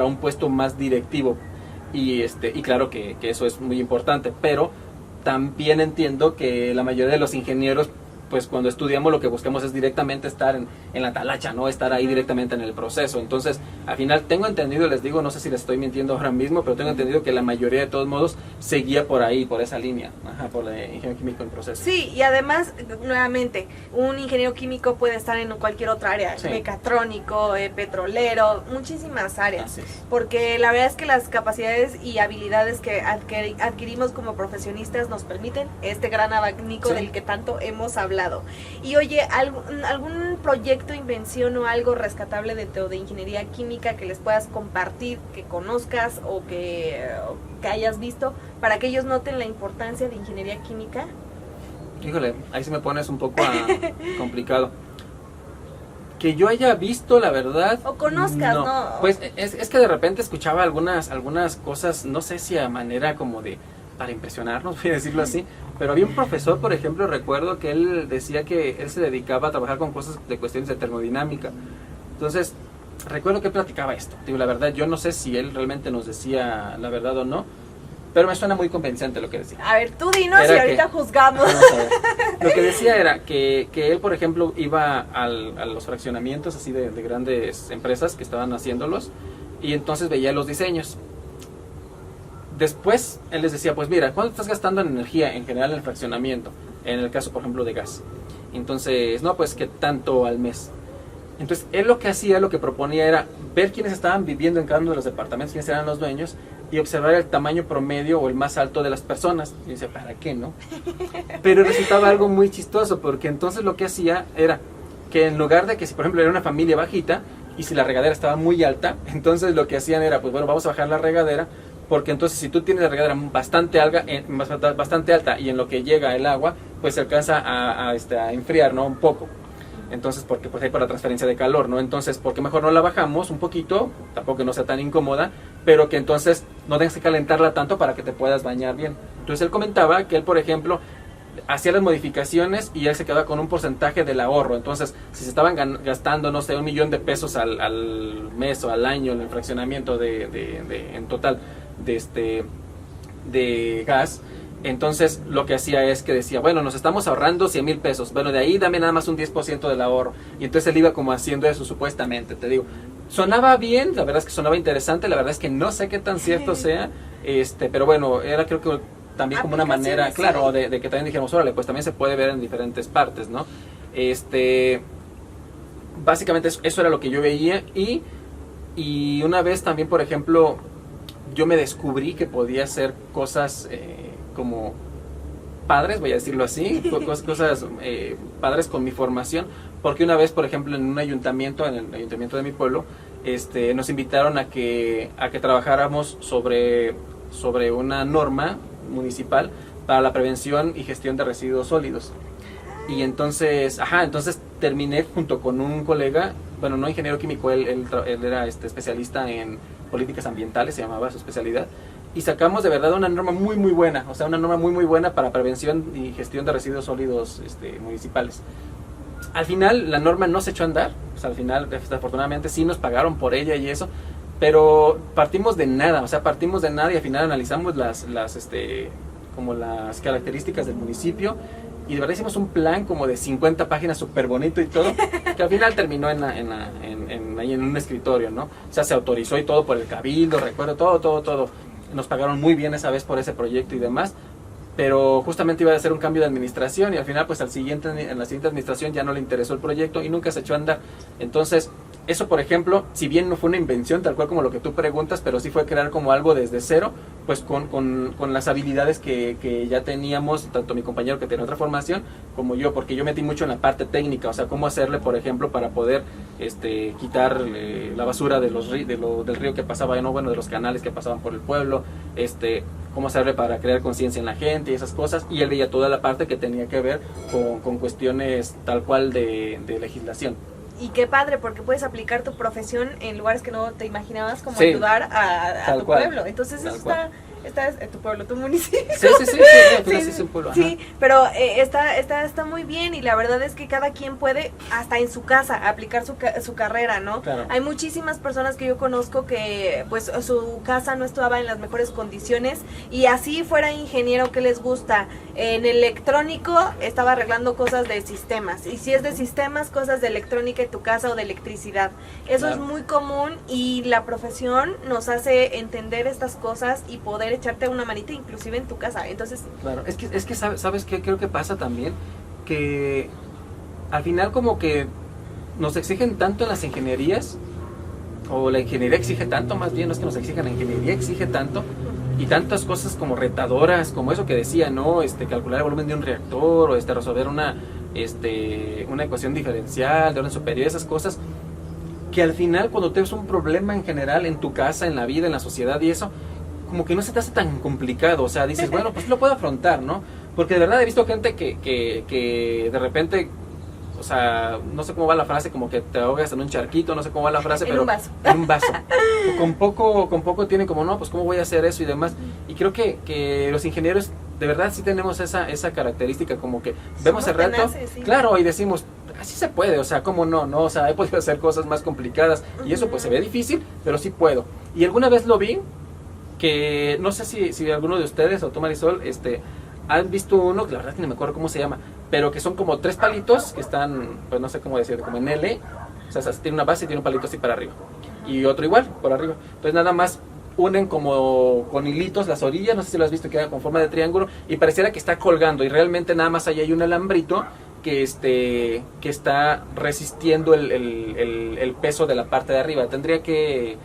un puesto más directivo. Y claro que eso es muy importante, pero también entiendo que la mayoría de los ingenieros, pues cuando estudiamos lo que buscamos es directamente estar en la talacha, no estar ahí directamente en el proceso. Entonces, al final tengo entendido, les digo, no sé si les estoy mintiendo ahora mismo, pero tengo entendido que la mayoría de todos modos seguía por ahí, por esa línea, por la ingeniero químico en proceso. Sí, y además, nuevamente, un ingeniero químico puede estar en cualquier otra área, sí. Mecatrónico, petrolero, muchísimas áreas, porque la verdad es que las capacidades y habilidades que adquirimos como profesionistas nos permiten este gran abanico del que tanto hemos hablado. Y oye, ¿algún proyecto, invención o algo rescatable de ingeniería química que les puedas compartir, que conozcas o que hayas visto, para que ellos noten la importancia de ingeniería química? Híjole, ahí sí me pones un poco complicado. Que yo haya visto, la verdad... O conozcas, ¿no? Pues es que de repente escuchaba algunas cosas, no sé si a manera como para impresionarnos, voy a decirlo así, pero había un profesor, por ejemplo, recuerdo que él decía que él se dedicaba a trabajar con cosas de cuestiones de termodinámica. Entonces, recuerdo que él platicaba esto. Digo, la verdad, yo no sé si él realmente nos decía la verdad o no, pero me suena muy convincente lo que decía. A ver, tú dinos y ahorita juzgamos. Lo que decía era que él, por ejemplo, iba a los fraccionamientos así de grandes empresas que estaban haciéndolos, y entonces veía los diseños. Después él les decía, pues mira, ¿cuánto estás gastando en energía en general en el fraccionamiento? En el caso, por ejemplo, de gas. Entonces, no, pues que tanto al mes. Entonces, él lo que hacía, lo que proponía era ver quiénes estaban viviendo en cada uno de los departamentos, quiénes eran los dueños, y observar el tamaño promedio o el más alto de las personas. Y dice, ¿para qué, no? Pero resultaba algo muy chistoso, porque entonces lo que hacía era que en lugar de que si, por ejemplo, era una familia bajita, y si la regadera estaba muy alta, entonces lo que hacían era, pues bueno, vamos a bajar la regadera, porque entonces si tú tienes la regadera bastante alta y en lo que llega el agua, pues se alcanza a enfriar, ¿no? Un poco. Entonces, porque pues hay para la transferencia de calor, ¿no? Entonces, ¿por qué mejor no la bajamos un poquito? Tampoco que no sea tan incómoda, pero que entonces no tengas que calentarla tanto para que te puedas bañar bien. Entonces él comentaba que él, por ejemplo, hacía las modificaciones y él se quedaba con un porcentaje del ahorro. Entonces, si se estaban gastando, no sé, $1,000,000 al mes o al año en el fraccionamiento en total de gas, entonces lo que hacía es que decía, bueno, nos estamos ahorrando $100,000, bueno, de ahí dame nada más un 10% del ahorro. Y entonces él iba como haciendo eso supuestamente, te digo. Sonaba bien, la verdad es que sonaba interesante, la verdad es que no sé qué tan cierto sea, pero bueno, era creo que también como una manera, claro, de que también dijéramos, órale, pues también se puede ver en diferentes partes, ¿no? Básicamente eso era lo que yo veía, y una vez también, por ejemplo, yo me descubrí que podía hacer cosas como padres, voy a decirlo así, cosas padres con mi formación, porque una vez, por ejemplo, en un ayuntamiento, en el ayuntamiento de mi pueblo, nos invitaron a que trabajáramos sobre una norma municipal para la prevención y gestión de residuos sólidos. Y entonces, entonces terminé junto con un colega, bueno, no ingeniero químico, él era especialista en políticas ambientales, se llamaba su especialidad, y sacamos de verdad una norma muy muy buena, o sea, una norma muy muy buena para prevención y gestión de residuos sólidos municipales. Al final la norma no se echó a andar, o sea, al final desafortunadamente sí nos pagaron por ella y eso, pero partimos de nada, o sea, y al final analizamos como las características del municipio, y de verdad hicimos un plan como de 50 páginas súper bonito y todo, que al final terminó ahí en un escritorio, ¿no? O sea, se autorizó y todo por el cabildo, recuerdo, todo. Nos pagaron muy bien esa vez por ese proyecto y demás, pero justamente iba a hacer un cambio de administración y al final pues en la siguiente administración ya no le interesó el proyecto y nunca se echó a andar. Entonces, eso por ejemplo, si bien no fue una invención tal cual como lo que tú preguntas, pero sí fue crear como algo desde cero, pues con las habilidades que ya teníamos, tanto mi compañero que tenía otra formación, como yo, porque yo metí mucho en la parte técnica, o sea, cómo hacerle por ejemplo para poder quitar la basura del río que pasaba, ¿no? Bueno, de los canales que pasaban por el pueblo, cómo hacerle para crear conciencia en la gente y esas cosas, y él veía toda la parte que tenía que ver con cuestiones tal cual de legislación. Y qué padre, porque puedes aplicar tu profesión en lugares que no te imaginabas, como sí, ayudar a tu pueblo. Entonces eso está tu pueblo, tu municipio. Sí, pueblo, sí, pero está muy bien, y la verdad es que cada quien puede hasta en su casa aplicar su carrera, ¿no? Claro. Hay muchísimas personas que yo conozco que pues su casa no estaba en las mejores condiciones, y así fuera ingeniero que les gusta en electrónico, estaba arreglando cosas de sistemas, y si es de sistemas, cosas de electrónica en tu casa o de electricidad. Eso es muy común, y la profesión nos hace entender estas cosas y poder echarte una manita inclusive en tu casa. Entonces, claro, es que sabes qué creo que pasa también, que al final como que nos exigen tanto en las ingenierías, o la ingeniería exige tanto, más bien no es que nos exijan, la ingeniería exige tanto, y tantas cosas como retadoras, como eso que decía, ¿no? Calcular el volumen de un reactor, o resolver una ecuación diferencial de orden superior, esas cosas que al final cuando tienes un problema en general en tu casa, en la vida, en la sociedad y eso, como que no se te hace tan complicado, o sea, dices, bueno, pues lo puedo afrontar, ¿no? Porque de verdad he visto gente que de repente, o sea, no sé cómo va la frase, como que te ahogas en un charquito, no sé cómo va la frase, pero en un vaso. Con poco tienen como, no, pues cómo voy a hacer eso y demás. Y creo que los ingenieros de verdad sí tenemos esa característica, como que vemos el reto, claro, y decimos, así se puede, o sea, cómo no, o sea, he podido hacer cosas más complicadas, y eso pues se ve difícil, pero sí puedo. Y alguna vez lo vi, que no sé si alguno de ustedes, o tú, Marisol, han visto uno, que la verdad que no me acuerdo cómo se llama, pero que son como 3 palitos que están, pues no sé cómo decir, como en L, o sea, tiene una base y tiene un palito así para arriba, y otro igual, por arriba. Entonces nada más unen como con hilitos las orillas, no sé si lo has visto, queda con forma de triángulo, y pareciera que está colgando, y realmente nada más ahí hay un alambrito que está resistiendo el peso de la parte de arriba. Tendría que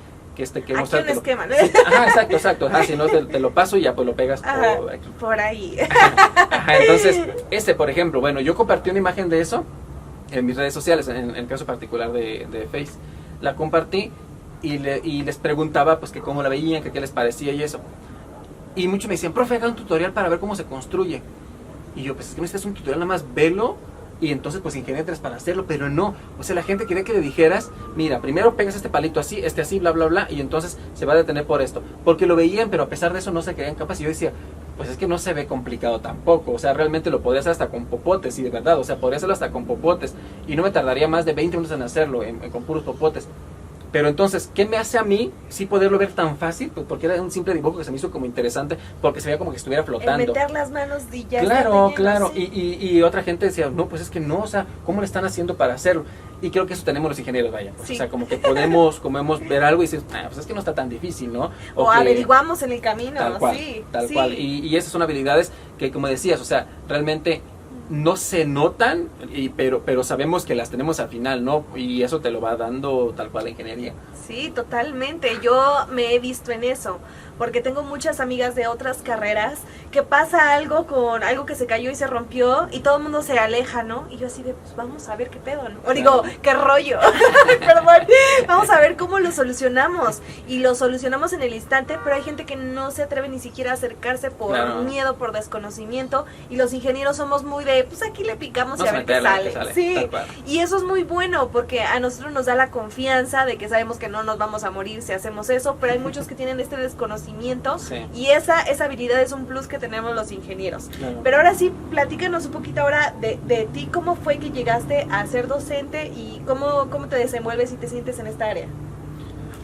mostrarte un esquema, ¿no? Sí, exacto. Si no te lo paso y ya pues lo pegas por aquí. Por ahí. Entonces, por ejemplo, bueno, yo compartí una imagen de eso en mis redes sociales, en el caso particular de Face. La compartí y les preguntaba pues que cómo la veían, que qué les parecía y eso. Y muchos me decían, profe, haga un tutorial para ver cómo se construye. Y yo, pues es que no necesitas un tutorial, nada más velo, y entonces pues ingeniártelas para hacerlo, pero no, o sea, la gente quería que le dijeras, mira, primero pegas este palito así, así, bla, bla, bla, y entonces se va a detener por esto, porque lo veían, pero a pesar de eso no se creían capaces, y yo decía, pues es que no se ve complicado tampoco, o sea, realmente lo podría hacer hasta con popotes, y de verdad, o sea, podría hacerlo hasta con popotes, y no me tardaría más de 20 minutos en hacerlo, con puros popotes. Pero entonces, ¿qué me hace a mí sí poderlo ver tan fácil? Pues porque era un simple dibujo que se me hizo como interesante, porque se veía como que estuviera flotando. El meter las manos y ya. Claro. Sí. Y otra gente decía, no, pues es que no, o sea, ¿cómo le están haciendo para hacerlo? Y creo que eso tenemos los ingenieros, vaya. Pues, sí. O sea, como que podemos ver algo y decir, pues es que no está tan difícil, ¿no? O averiguamos en el camino, tal cual. Y esas son habilidades que, como decías, o sea, realmente no se notan, pero sabemos que las tenemos al final, ¿no? Y eso te lo va dando tal cual la ingeniería. Sí, totalmente. Yo me he visto en eso, porque tengo muchas amigas de otras carreras que pasa algo con algo que se cayó y se rompió y todo el mundo se aleja, ¿no? Y yo así de, pues vamos a ver qué pedo, ¿no? O digo, qué rollo. Perdón. Vamos a ver cómo lo solucionamos. Y lo solucionamos en el instante, pero hay gente que no se atreve ni siquiera a acercarse por miedo, por desconocimiento. Y los ingenieros somos muy de, pues aquí le picamos y a ver qué sale. Sí, y eso es muy bueno porque a nosotros nos da la confianza de que sabemos que no nos vamos a morir si hacemos eso, pero hay muchos que tienen este desconocimiento y esa habilidad es un plus que tenemos los ingenieros. Claro. Pero ahora sí, platícanos un poquito ahora de ti, cómo fue que llegaste a ser docente y cómo te desenvuelves y te sientes en esta área.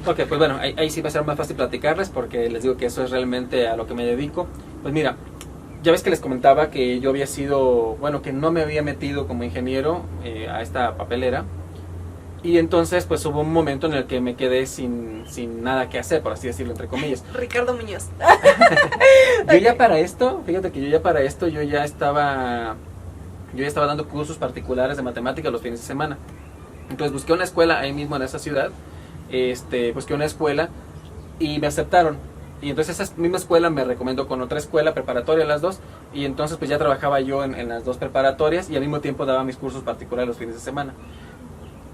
Ok, pues bueno, ahí sí va a ser más fácil platicarles porque les digo que eso es realmente a lo que me dedico. Pues mira, ya ves que les comentaba que yo había sido, bueno, que no me había metido como ingeniero a esta papelera. Y entonces pues hubo un momento en el que me quedé sin nada que hacer, por así decirlo, entre comillas. Ricardo Muñoz. Yo ya para esto, fíjate que yo ya estaba dando cursos particulares de matemáticas los fines de semana. Entonces busqué una escuela ahí mismo en esa ciudad, busqué una escuela y me aceptaron. Y entonces esa misma escuela me recomendó con otra escuela preparatoria, las dos, y entonces pues ya trabajaba yo en las dos preparatorias y al mismo tiempo daba mis cursos particulares los fines de semana.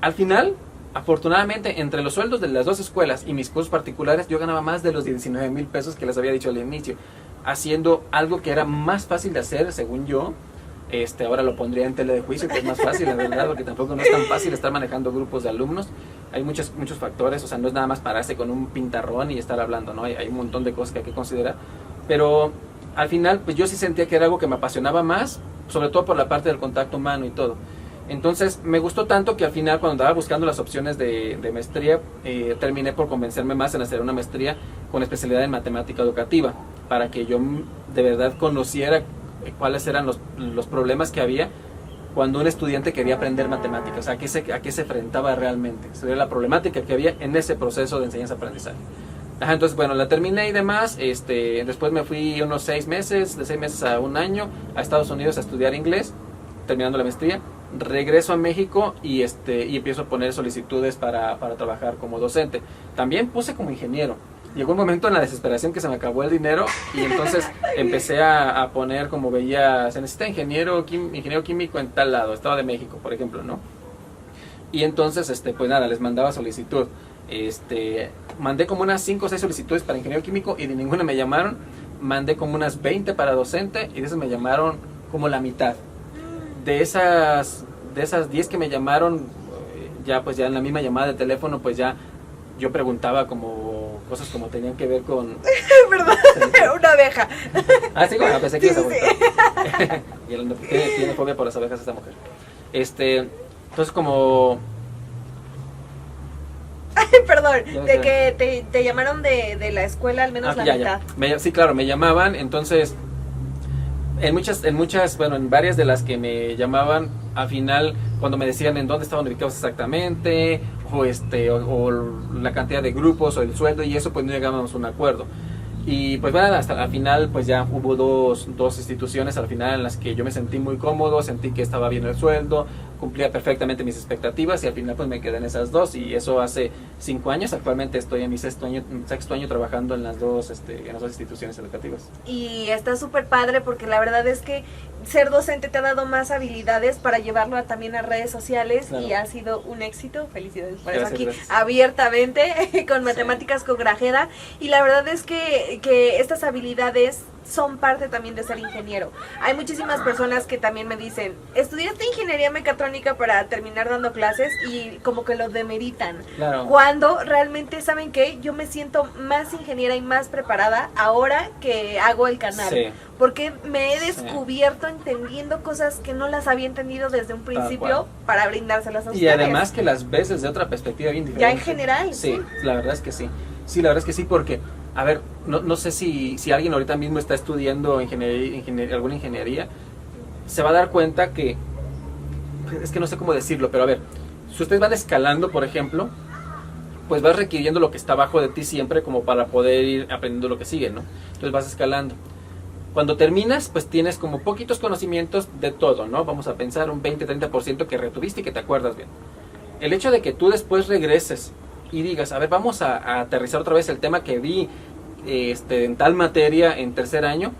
Al final, afortunadamente, entre los sueldos de las dos escuelas y mis cursos particulares, yo ganaba más de los 19,000 pesos que les había dicho al inicio, haciendo algo que era más fácil de hacer, según yo. Ahora lo pondría en tela de juicio, que es más fácil, la verdad, porque tampoco no es tan fácil estar manejando grupos de alumnos. Hay muchos factores, o sea, no es nada más pararse con un pintarrón y estar hablando, ¿no? Hay un montón de cosas que hay que considerar. Pero al final, pues yo sí sentía que era algo que me apasionaba más, sobre todo por la parte del contacto humano y todo. Entonces me gustó tanto que al final, cuando andaba buscando las opciones de maestría, terminé por convencerme más en hacer una maestría con especialidad en matemática educativa, para que yo de verdad conociera cuáles eran los problemas que había cuando un estudiante quería aprender matemáticas, a qué se enfrentaba realmente, sería la problemática que había en ese proceso de enseñanza-aprendizaje. Entonces, bueno, la terminé y demás. Después me fui unos 6 meses, de 6 meses a un año, a Estados Unidos a estudiar inglés, terminando la maestría. Regreso a México y empiezo a poner solicitudes para trabajar como docente. También puse como ingeniero. Llegó un momento en la desesperación que se me acabó el dinero y entonces empecé a poner, como veía, se necesita ingeniero químico en tal lado, Estado de México, por ejemplo, ¿no? Y entonces, pues nada, les mandaba solicitud. Mandé como unas 5 o 6 solicitudes para ingeniero químico y de ninguna me llamaron. Mandé como unas 20 para docente y de esas me llamaron como la mitad. De esas 10 que me llamaron, ya en la misma llamada de teléfono, pues ya yo preguntaba como cosas como tenían que ver con... Perdón, una abeja. Ah, sí, bueno, pensé que sí, sí. Y tiene fobia por las abejas esta mujer. Entonces como... Perdón, de que te llamaron de la escuela, al menos la mitad. Sí, claro, me llamaban, entonces... En muchas, bueno, en varias de las que me llamaban, al final, cuando me decían en dónde estaban ubicados exactamente, o la cantidad de grupos, o el sueldo, y eso, pues no llegábamos a un acuerdo. Y pues bueno, hasta al final, pues ya hubo dos instituciones al final en las que yo me sentí muy cómodo, sentí que estaba bien el sueldo, cumplía perfectamente mis expectativas, y al final pues me quedé en esas dos, y eso hace 5 años. Actualmente estoy en mi sexto año trabajando en las dos instituciones educativas. Y está súper padre porque la verdad es que ser docente te ha dado más habilidades para llevarlo también a redes sociales, claro. Y ha sido un éxito. Felicidades por eso aquí, gracias. Abiertamente, con matemáticas con Grajeda. Y la verdad es que estas habilidades son parte también de ser ingeniero. Hay muchísimas personas que también me dicen, estudiaste ingeniería mecatrónica para terminar dando clases, y como que lo demeritan. Claro. Cuando realmente, ¿saben qué? Yo me siento más ingeniera y más preparada ahora que hago el canal. Sí. Porque me he descubierto entendiendo cosas que no las había entendido desde un principio para brindárselas a ustedes. Y además que las ves desde otra perspectiva bien diferente. Ya en general. Sí, la verdad es que sí. Sí, la verdad es que sí, porque, a ver, no sé si alguien ahorita mismo está estudiando alguna ingeniería, se va a dar cuenta que, es que no sé cómo decirlo, pero a ver, si ustedes van escalando, por ejemplo, pues vas requiriendo lo que está abajo de ti siempre como para poder ir aprendiendo lo que sigue, ¿no? Entonces vas escalando. Cuando terminas, pues tienes como poquitos conocimientos de todo, ¿no? Vamos a pensar un 20-30% que retuviste y que te acuerdas bien. El hecho de que tú después regreses y digas, a ver, vamos a aterrizar otra vez el tema que vi en tal materia en tercer año,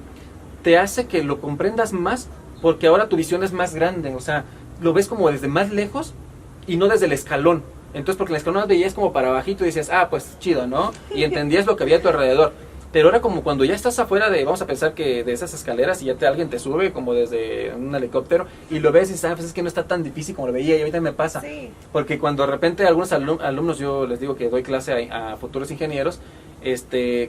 te hace que lo comprendas más, porque ahora tu visión es más grande, o sea, lo ves como desde más lejos y no desde el escalón. Entonces, porque el escalón veías como para abajito y dices, ah, pues chido, ¿no? Y entendías lo que había a tu alrededor. Pero ahora como cuando ya estás afuera de, vamos a pensar que de esas escaleras y ya alguien te sube como desde un helicóptero y lo ves y dices, ah, pues es que no está tan difícil como lo veía y ahorita me pasa. Sí. Porque cuando de repente algunos alumnos, yo les digo que doy clase a futuros ingenieros,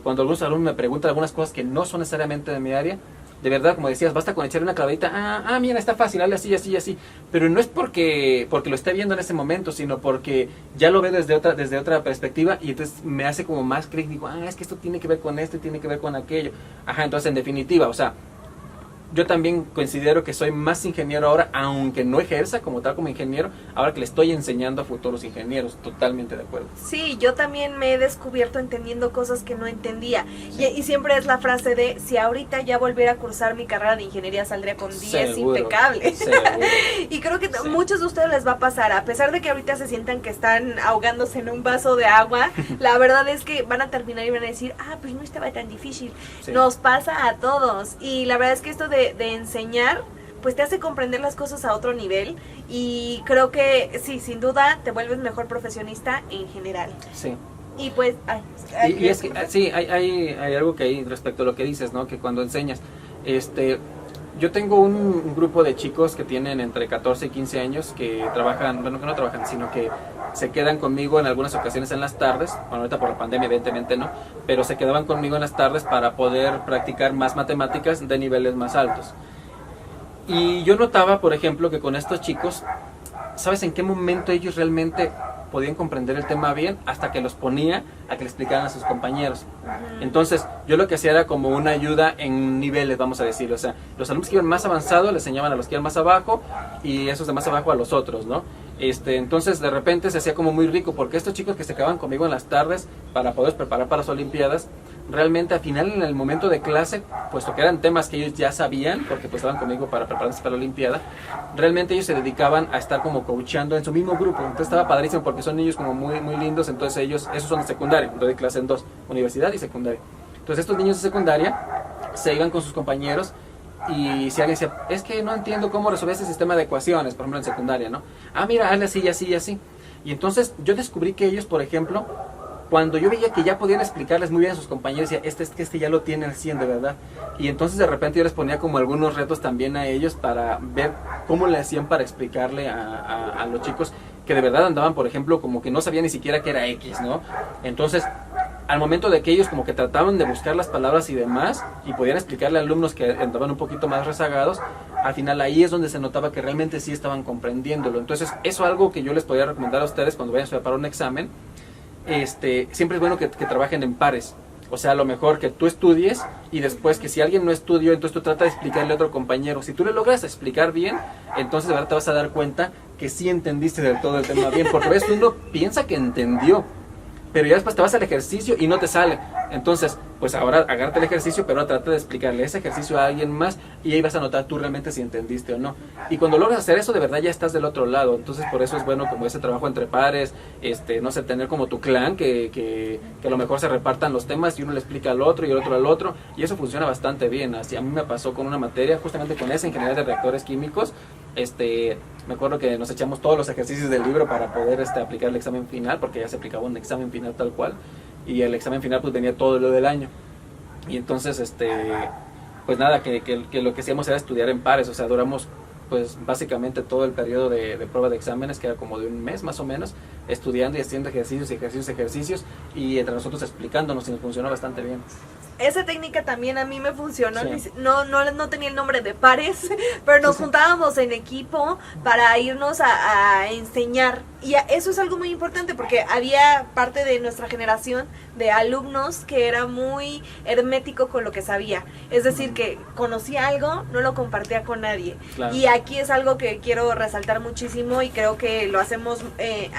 cuando algunos alumnos me preguntan algunas cosas que no son necesariamente de mi área, de verdad, como decías, basta con echarle una clavadita, mira, está fácil, dale así, así, así. Pero no es porque lo esté viendo en ese momento, sino porque ya lo veo desde otra perspectiva y entonces me hace como más crítico, es que esto tiene que ver con esto y tiene que ver con aquello. Ajá, entonces en definitiva, o sea, yo también considero que soy más ingeniero ahora, aunque no ejerza como tal como ingeniero, ahora que le estoy enseñando a futuros ingenieros, totalmente de acuerdo. Sí, yo también me he descubierto entendiendo cosas que no entendía. Sí. Y siempre es la frase de, si ahorita ya volviera a cursar mi carrera de ingeniería, saldría con 10 impecable. Y creo que muchos de ustedes les va a pasar, a pesar de que ahorita se sientan que están ahogándose en un vaso de agua, la verdad es que van a terminar y van a decir, pues no estaba tan difícil. Sí. Nos pasa a todos. Y la verdad es que esto de enseñar, pues te hace comprender las cosas a otro nivel y creo que sí, sin duda te vuelves mejor profesionista en general. Sí. Y pues, y es que sí, hay algo que hay respecto a lo que dices, ¿no? Que cuando enseñas, yo tengo un grupo de chicos que tienen entre 14 y 15 años que trabajan, bueno, que no trabajan, sino que se quedan conmigo en algunas ocasiones en las tardes, bueno, ahorita por la pandemia evidentemente no, pero se quedaban conmigo en las tardes para poder practicar más matemáticas de niveles más altos. Y yo notaba, por ejemplo, que con estos chicos, ¿sabes en qué momento ellos realmente podían comprender el tema bien? Hasta que los ponía a que le explicaran a sus compañeros. Entonces, yo lo que hacía era como una ayuda en niveles, vamos a decirlo. O sea, los alumnos que iban más avanzados les enseñaban a los que iban más abajo y esos de más abajo a los otros, ¿no? Entonces, de repente se hacía como muy rico porque estos chicos que se quedaban conmigo en las tardes para poder preparar para las Olimpiadas, realmente al final en el momento de clase, puesto que eran temas que ellos ya sabían, porque pues estaban conmigo para prepararse para la Olimpiada, realmente ellos se dedicaban a estar como coachando en su mismo grupo. Entonces estaba padrísimo porque son niños como muy, muy lindos. Entonces esos son de secundaria, doy clase en dos, universidad y secundaria. Entonces estos niños de secundaria se iban con sus compañeros y si alguien decía, es que no entiendo cómo resolver este sistema de ecuaciones, por ejemplo en secundaria, ¿no? Mira, hazle así y así y así. Y entonces yo descubrí que ellos, por ejemplo, cuando yo veía que ya podían explicarles muy bien a sus compañeros, decía, este ya lo tienen al 100 de verdad. Y entonces de repente yo les ponía como algunos retos también a ellos para ver cómo le hacían para explicarle a los chicos que de verdad andaban, por ejemplo, como que no sabían ni siquiera qué era X, ¿no? Entonces, al momento de que ellos como que trataban de buscar las palabras y demás, y podían explicarle a alumnos que andaban un poquito más rezagados, al final ahí es donde se notaba que realmente sí estaban comprendiéndolo. Entonces, eso es algo que yo les podría recomendar a ustedes cuando vayan a estudiar para un examen. Siempre es bueno que trabajen en pares. O sea, a lo mejor que tú estudies y después que si alguien no estudió, entonces tú trata de explicarle a otro compañero. Si tú le logras explicar bien, entonces de verdad te vas a dar cuenta que sí entendiste del todo el tema bien. Porque a veces uno piensa que entendió, pero ya después te vas al ejercicio y no te sale. Entonces, pues ahora agárrate el ejercicio, pero ahora trata de explicarle ese ejercicio a alguien más y ahí vas a notar tú realmente si entendiste o no. Y cuando logras hacer eso, de verdad ya estás del otro lado. Entonces, por eso es bueno como ese trabajo entre pares, no sé, tener como tu clan, que a lo mejor se repartan los temas y uno le explica al otro y el otro al otro. Y eso funciona bastante bien. Así a mí me pasó con una materia, justamente con esa ingeniería de reactores químicos. Me acuerdo que nos echamos todos los ejercicios del libro para poder aplicar el examen final, porque ya se aplicaba un examen final tal cual. Y el examen final pues venía todo lo del año. Y entonces, pues nada, que lo que hacíamos era estudiar en pares. O sea, duramos pues básicamente todo el periodo de prueba de exámenes, que era como de un mes más o menos, estudiando y haciendo ejercicios, y entre nosotros explicándonos, y nos funcionó bastante bien. Esa técnica también a mí me funcionó. Sí. No tenía el nombre de pares, pero nos juntábamos en equipo para irnos a enseñar. Y eso es algo muy importante porque había parte de nuestra generación de alumnos que era muy hermético con lo que sabía. Es decir, que conocía algo, no lo compartía con nadie. Claro. Y aquí es algo que quiero resaltar muchísimo y creo que lo hacemos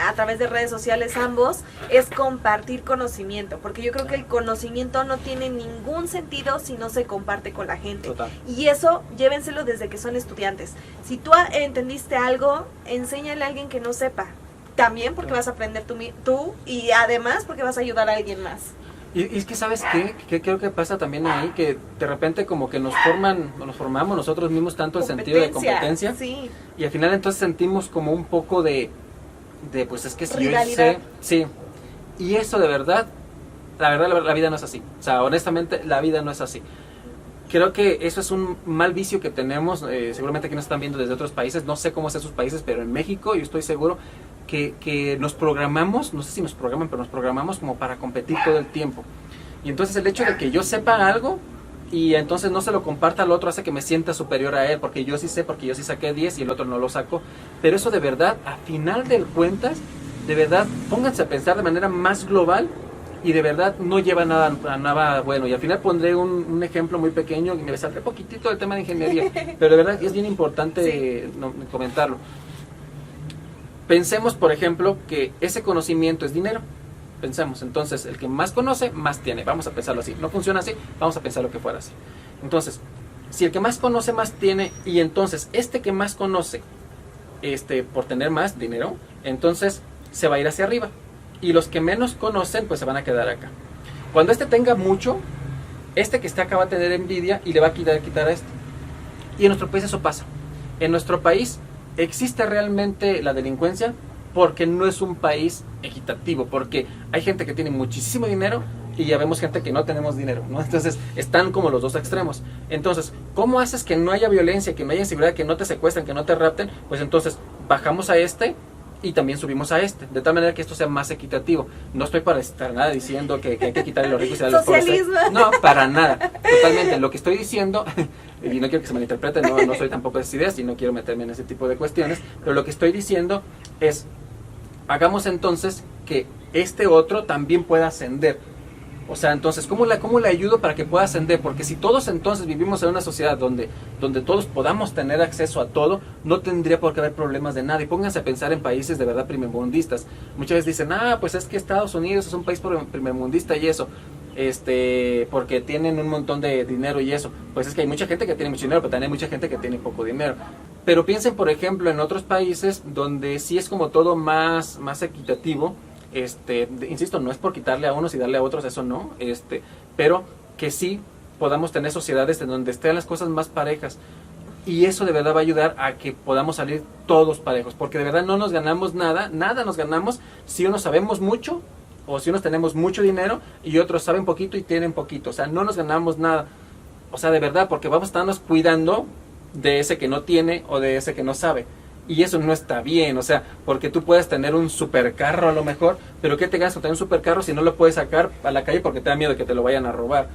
a través de redes sociales ambos, es compartir conocimiento. Porque yo creo que el conocimiento no tiene ningún ningún sentido si no se comparte con la gente. Total. Y eso llévenselo desde que son estudiantes. Si tú entendiste algo, enséñale a alguien que no sepa. También porque vas a aprender tú y además porque vas a ayudar a alguien más. Y es que, ¿sabes qué? Que creo que pasa también ahí, que de repente como que nos formamos nosotros mismos tanto el sentido de competencia. Sí. Y al final entonces sentimos como un poco de pues es que si yo rivalidad. sé, sí. Y eso de verdad, la vida no es así. O sea, honestamente, la vida no es así. Creo que eso es un mal vicio que tenemos, seguramente aquí nos están viendo desde otros países, no sé cómo es en sus países, pero en México yo estoy seguro que nos programamos, no sé si nos programan, pero nos programamos como para competir todo el tiempo. Y entonces el hecho de que yo sepa algo y entonces no se lo comparta al otro hace que me sienta superior a él, porque yo sí sé, porque yo sí saqué 10 y el otro no lo sacó. Pero eso de verdad, a final de cuentas, de verdad, pónganse a pensar de manera más global y de verdad no lleva a nada bueno. Y al final pondré un ejemplo muy pequeño y me saldré poquitito del tema de ingeniería, pero de verdad es bien importante comentarlo. Pensemos, por ejemplo, que ese conocimiento es dinero. Pensemos, entonces, el que más conoce, más tiene. Vamos a pensarlo así. No funciona así, vamos a pensar lo que fuera así. Entonces, si el que más conoce, más tiene, y entonces este que más conoce, por tener más dinero, entonces se va a ir hacia arriba. Y los que menos conocen, pues se van a quedar acá. Cuando este tenga mucho, este que está acá va a tener envidia y le va a quitar a este. Y en nuestro país eso pasa. En nuestro país existe realmente la delincuencia porque no es un país equitativo, porque hay gente que tiene muchísimo dinero y ya vemos gente que no tenemos dinero, ¿no? Entonces están como los dos extremos. Entonces, ¿cómo haces que no haya violencia, que no haya inseguridad, que no te secuestren, que no te rapten? Pues entonces bajamos a este y también subimos a este, de tal manera que esto sea más equitativo. No estoy para estar nada diciendo que hay que quitarle los ricos y a los pobres. Socialismo. No, para nada. Totalmente. Lo que estoy diciendo, y no quiero que se malinterprete, no soy tampoco de esas ideas y no quiero meterme en ese tipo de cuestiones, pero lo que estoy diciendo es, hagamos entonces que este otro también pueda ascender. O sea, entonces, ¿cómo le ayudo para que pueda ascender? Porque si todos entonces vivimos en una sociedad donde todos podamos tener acceso a todo, no tendría por qué haber problemas de nada. Y pónganse a pensar en países de verdad primermundistas. Muchas veces dicen, pues es que Estados Unidos es un país primermundista y eso, porque tienen un montón de dinero y eso. Pues es que hay mucha gente que tiene mucho dinero, pero también hay mucha gente que tiene poco dinero. Pero piensen, por ejemplo, en otros países donde sí es como todo más equitativo. Insisto, no es por quitarle a unos y darle a otros, eso no, pero que sí podamos tener sociedades en donde estén las cosas más parejas, y eso de verdad va a ayudar a que podamos salir todos parejos, porque de verdad no nos ganamos nada nos ganamos si unos sabemos mucho o si unos tenemos mucho dinero y otros saben poquito y tienen poquito. O sea, no nos ganamos nada, o sea, de verdad, porque vamos a estarnos cuidando de ese que no tiene o de ese que no sabe. Y eso no está bien, o sea, porque tú puedes tener un supercarro a lo mejor, pero ¿qué te ganas con tener un supercarro si no lo puedes sacar a la calle porque te da miedo de que te lo vayan a robar?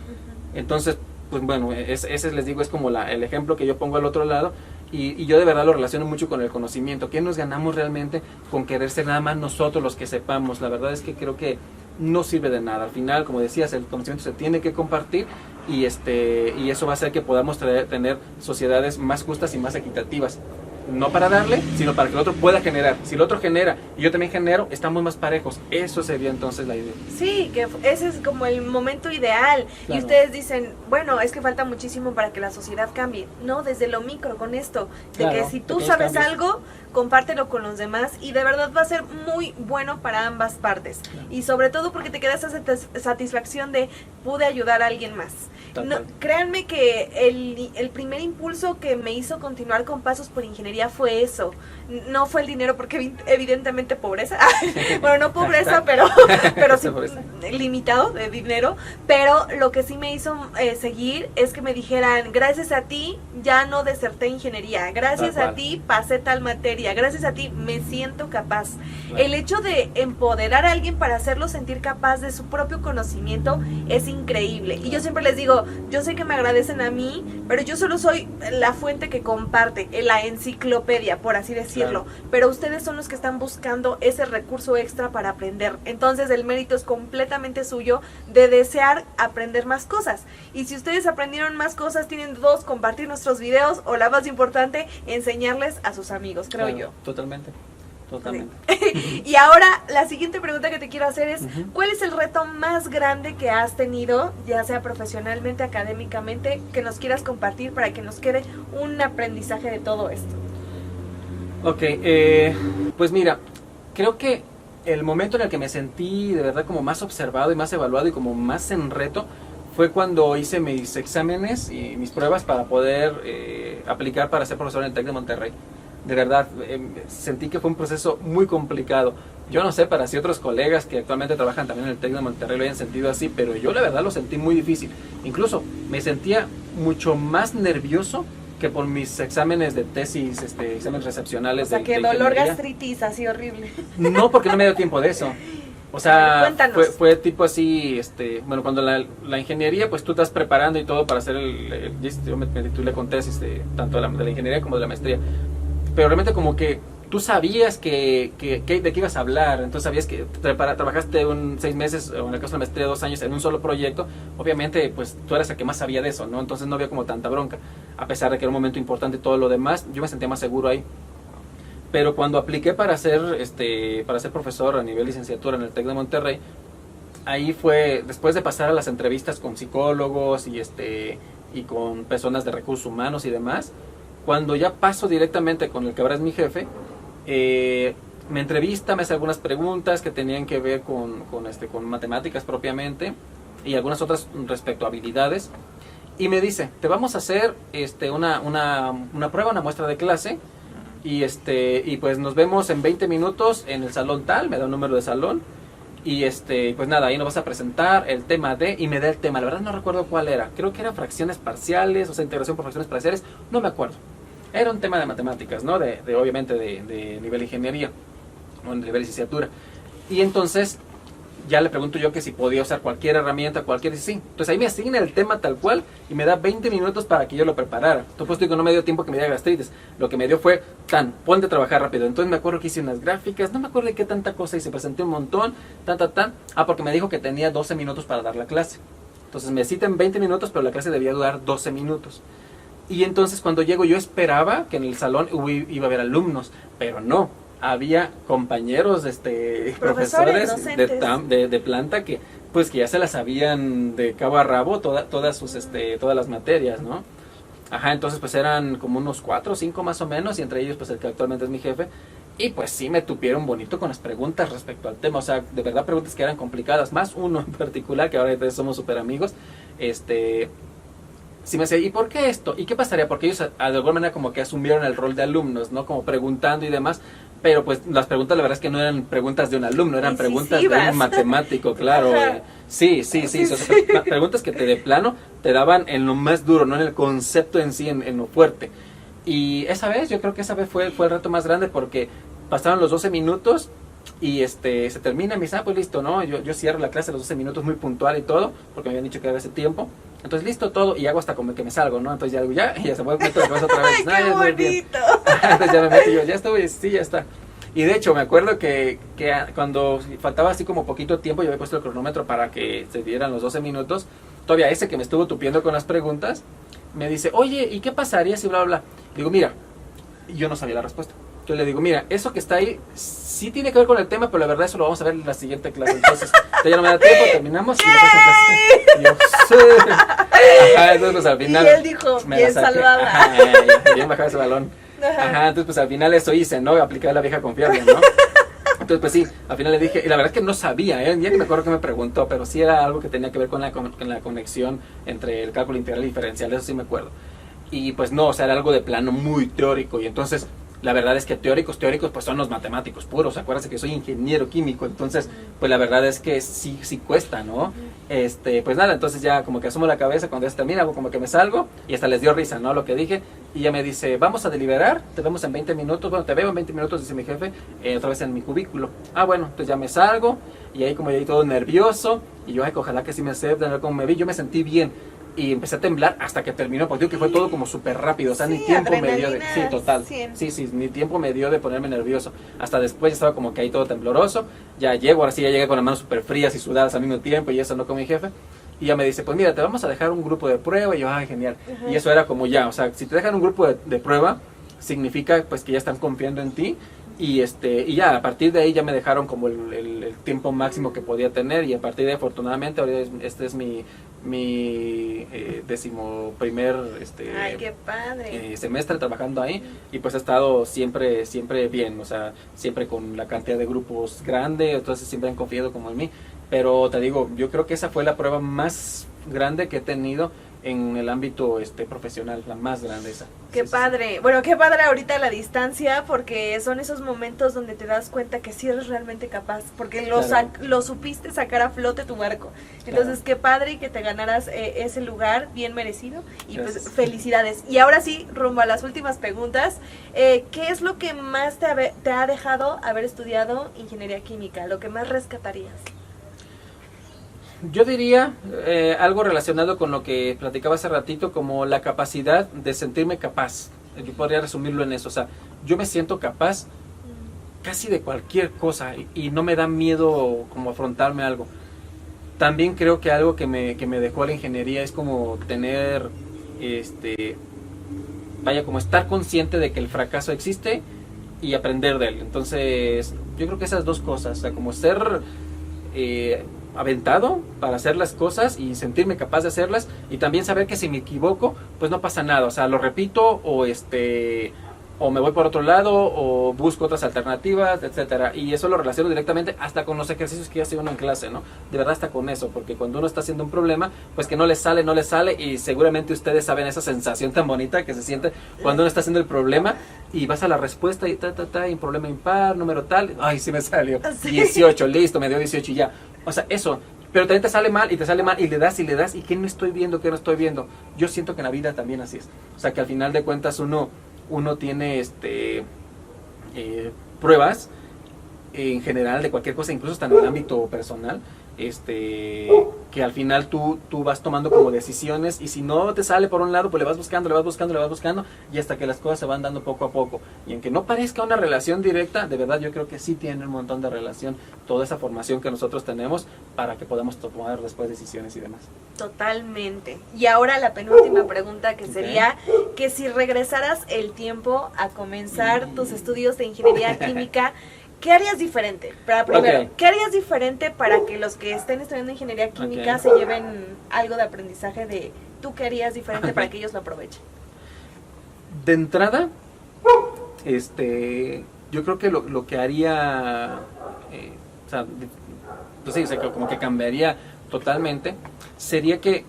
Entonces, pues bueno, ese les digo es como el ejemplo que yo pongo al otro lado, y yo de verdad lo relaciono mucho con el conocimiento. ¿Qué nos ganamos realmente con querer ser nada más nosotros los que sepamos? La verdad es que creo que no sirve de nada. Al final, como decías, el conocimiento se tiene que compartir y eso va a hacer que podamos tener sociedades más justas y más equitativas. No para darle, sino para que el otro pueda generar. Si el otro genera y yo también genero, estamos más parejos. Eso sería entonces la idea. Sí, que ese es como el momento ideal. Claro. Y ustedes dicen, bueno, es que falta muchísimo para que la sociedad cambie. No, desde lo micro, con esto. De claro, que si tú sabes algo, compártelo con los demás y de verdad va a ser muy bueno para ambas partes. Claro. Y sobre todo porque te queda esa satisfacción de pude ayudar a alguien más. No, créanme que el primer impulso que me hizo continuar con Pasos por Ingeniería fue eso. No fue el dinero, porque evidentemente pobreza. Bueno, no pobreza, pero sí limitado de dinero. Pero lo que sí me hizo seguir es que me dijeran, gracias a ti ya no deserté ingeniería, gracias a ti pasé tal materia, gracias a ti me siento capaz. Claro. El hecho de empoderar a alguien para hacerlo sentir capaz de su propio conocimiento es increíble. Y yo siempre les digo, yo sé que me agradecen a mí, pero yo solo soy la fuente que comparte, la enciclopedia, por así decirlo. Claro. Pero ustedes son los que están buscando ese recurso extra para aprender. Entonces el mérito es completamente suyo de desear aprender más cosas. Y si ustedes aprendieron más cosas, tienen dos, compartir nuestros videos, o la más importante, enseñarles a sus amigos, creo yo. Totalmente. Totalmente. Y ahora la siguiente pregunta que te quiero hacer es, Ujú. ¿cuál es el reto más grande que has tenido, ya sea profesionalmente, académicamente, que nos quieras compartir para que nos quede un aprendizaje de todo esto? Ok, pues mira, creo que el momento en el que me sentí de verdad como más observado y más evaluado y como más en reto fue cuando hice mis exámenes y mis pruebas para poder aplicar para ser profesor en el TEC de Monterrey. De verdad, sentí que fue un proceso muy complicado. Yo no sé para si otros colegas que actualmente trabajan también en el TEC de Monterrey lo hayan sentido así, pero yo la verdad lo sentí muy difícil. Incluso me sentía mucho más nervioso que por mis exámenes de tesis, exámenes recepcionales. O sea, de que dolor, ingeniería. gastritis, así horrible. No, porque no me dio tiempo de eso. O sea, Cuéntanos. fue tipo así, bueno, cuando la ingeniería, pues tú estás preparando y todo para hacer yo me titulé con tesis tanto de la ingeniería como de la maestría. Pero realmente como que tú sabías de qué ibas a hablar, entonces sabías que trabajaste 6 meses, o en el caso de la maestría 2 años en un solo proyecto, obviamente pues tú eras el que más sabía de eso, ¿no? Entonces no había como tanta bronca, a pesar de que era un momento importante y todo lo demás, yo me sentía más seguro ahí. Pero cuando apliqué para ser profesor a nivel licenciatura en el TEC de Monterrey, ahí fue, después de pasar a las entrevistas con psicólogos y con personas de recursos humanos y demás, cuando ya paso directamente con el que ahora es mi jefe, me entrevista, me hace algunas preguntas que tenían que ver con matemáticas propiamente y algunas otras respecto a habilidades, y me dice, te vamos a hacer una prueba, una muestra de clase, y pues nos vemos en 20 minutos en el salón tal, me da un número de salón, y pues nada, ahí nos vas a presentar el tema y me da el tema, la verdad no recuerdo cuál era, creo que eran fracciones parciales, o sea, integración por fracciones parciales, no me acuerdo. Era un tema de matemáticas, ¿no? Obviamente de nivel ingeniería, o de nivel licenciatura. Y entonces ya le pregunto yo que si podía usar cualquier herramienta, sí. Entonces ahí me asigna el tema tal cual y me da 20 minutos para que yo lo preparara. Entonces digo, no me dio tiempo que me diera gastritis. Lo que me dio fue, ponte a trabajar rápido. Entonces me acuerdo que hice unas gráficas, no me acuerdo de qué tanta cosa hice, presenté un montón, porque me dijo que tenía 12 minutos para dar la clase. Entonces me citan 20 minutos, pero la clase debía durar 12 minutos. Y entonces cuando llego yo esperaba que en el salón iba a haber alumnos, pero no, había compañeros, profesores de planta que pues que ya se las sabían de cabo a rabo todas las materias, ¿no? Ajá, entonces pues eran como unos 4 o 5 más o menos, y entre ellos pues el que actualmente es mi jefe, y pues sí me tupieron bonito con las preguntas respecto al tema, o sea, de verdad preguntas que eran complicadas, más uno en particular, que ahora somos súper amigos, sí me decía, ¿y por qué esto? ¿Y qué pasaría? Porque ellos de alguna manera como que asumieron el rol de alumnos, ¿no? Como preguntando y demás, pero pues las preguntas la verdad es que no eran preguntas de un alumno, eran preguntas de un matemático, claro. Sí, o sea, preguntas que de plano te daban en lo más duro, no en el concepto en sí, en lo fuerte. Y yo creo que esa vez fue el reto más grande, porque pasaron los 12 minutos y se termina, y me dice, pues listo, ¿no? Yo cierro la clase a los 12 minutos muy puntual y todo, porque me habían dicho que era ese tiempo. Entonces listo todo, y hago hasta como que me salgo, ¿no? Entonces ya se vuelve a meter la cabeza otra vez. ¡Ay, qué bonito! Entonces ya me meto y ya estoy, sí, ya está. Y de hecho me acuerdo que cuando faltaba así como poquito tiempo, yo había puesto el cronómetro para que se dieran los 12 minutos, todavía ese que me estuvo tupiendo con las preguntas, me dice, oye, ¿y qué pasaría si bla, bla, bla? Digo, mira, yo no sabía la respuesta. Yo le digo, mira, eso que está ahí sí tiene que ver con el tema, pero la verdad eso lo vamos a ver en la siguiente clase. Entonces, ya no me da tiempo, terminamos y me paso clase. Y yo, sí. Ajá, entonces pues al final... Y él dijo, bien salvada. Ajá, bien bajado ese balón. Ajá, entonces pues al final eso hice, ¿no? Aplicar la vieja confiable, ¿no? Entonces pues sí, al final le dije, y la verdad es que no sabía, ya ni me acuerdo que me preguntó, pero sí era algo que tenía que ver con la conexión entre el cálculo integral y diferencial, eso sí me acuerdo. Y pues no, o sea, era algo de plano muy teórico, y entonces... La verdad es que teóricos pues son los matemáticos puros. Acuérdense que soy ingeniero químico, entonces pues la verdad es que sí cuesta, ¿no? Pues nada, entonces ya como que asumo la cabeza cuando ya se termina, como que me salgo, y hasta les dio risa, ¿no? Lo que dije, y ya me dice, vamos a deliberar, te vemos en 20 minutos, bueno, te veo en 20 minutos, dice mi jefe, otra vez en mi cubículo. Ah, bueno, entonces ya me salgo, y ahí como ya todo nervioso, y yo, ay, ojalá que sí me acepten, a ver cómo me vi, yo me sentí bien. Y empecé a temblar hasta que terminó, porque digo que fue todo como súper rápido, o sea, ni tiempo me dio de... Sí, total, 100. Sí, ni tiempo me dio de ponerme nervioso. Hasta después ya estaba como que ahí todo tembloroso, ya llegué con las manos súper frías y sudadas al mismo tiempo, y eso no con mi jefe. Y ya me dice, pues mira, te vamos a dejar un grupo de prueba, y yo, ay, genial. Y eso era como ya, o sea, si te dejan un grupo de prueba, significa pues que ya están confiando en ti, y ya a partir de ahí ya me dejaron como el tiempo máximo que podía tener, y a partir de ahí, afortunadamente, ahora este es mi 11º Ay, qué padre. semestre trabajando ahí, y pues he estado siempre bien, o sea, siempre con la cantidad de grupos grande, entonces siempre han confiado como en mí. Pero te digo, yo creo que esa fue la prueba más grande que he tenido en el ámbito profesional, la más grande esa. Qué padre. Bueno, qué padre ahorita la distancia, porque son esos momentos donde te das cuenta que sí eres realmente capaz, porque lo supiste sacar a flote tu barco. Entonces, qué padre y que te ganaras ese lugar bien merecido, y gracias. Pues felicidades. Y ahora sí, rumbo a las últimas preguntas, ¿qué es lo que más te ha dejado haber estudiado ingeniería química? ¿Lo que más rescatarías? Yo diría algo relacionado con lo que platicaba hace ratito, como la capacidad de sentirme capaz. Yo podría resumirlo en eso, o sea, yo me siento capaz casi de cualquier cosa, y no me da miedo como afrontarme algo. También creo que algo que me dejó la ingeniería es como tener, como estar consciente de que el fracaso existe y aprender de él. Entonces, yo creo que esas dos cosas, o sea, como ser aventado para hacer las cosas y sentirme capaz de hacerlas, y también saber que si me equivoco, pues no pasa nada, o sea, lo repito, o me voy por otro lado, o busco otras alternativas, etcétera. Y eso lo relaciono directamente hasta con los ejercicios que hace uno en clase, ¿no? De verdad, hasta con eso, porque cuando uno está haciendo un problema, pues que no le sale, y seguramente ustedes saben esa sensación tan bonita que se siente cuando uno está haciendo el problema y vas a la respuesta y y un problema impar, número tal, ay, sí me salió, sí. 18, listo, me dio 18 y ya. O sea, eso, pero también te sale mal, y le das, y ¿qué no estoy viendo, qué no estoy viendo? Yo siento que en la vida también así es. O sea, que al final de cuentas uno tiene pruebas en general de cualquier cosa, incluso hasta en el ámbito personal, que al final tú vas tomando como decisiones, y si no te sale por un lado, pues le vas buscando, y hasta que las cosas se van dando poco a poco. Y aunque no parezca una relación directa, de verdad yo creo que sí tiene un montón de relación toda esa formación que nosotros tenemos para que podamos tomar después decisiones y demás. Totalmente. Y ahora la penúltima pregunta, que sería que si regresaras el tiempo a comenzar tus estudios de ingeniería química, ¿qué harías diferente? Pero primero, ¿qué harías diferente para que los que estén estudiando ingeniería química se lleven algo de aprendizaje de tú qué harías diferente para que ellos lo aprovechen? De entrada, yo creo que lo que haría, como que cambiaría totalmente, sería que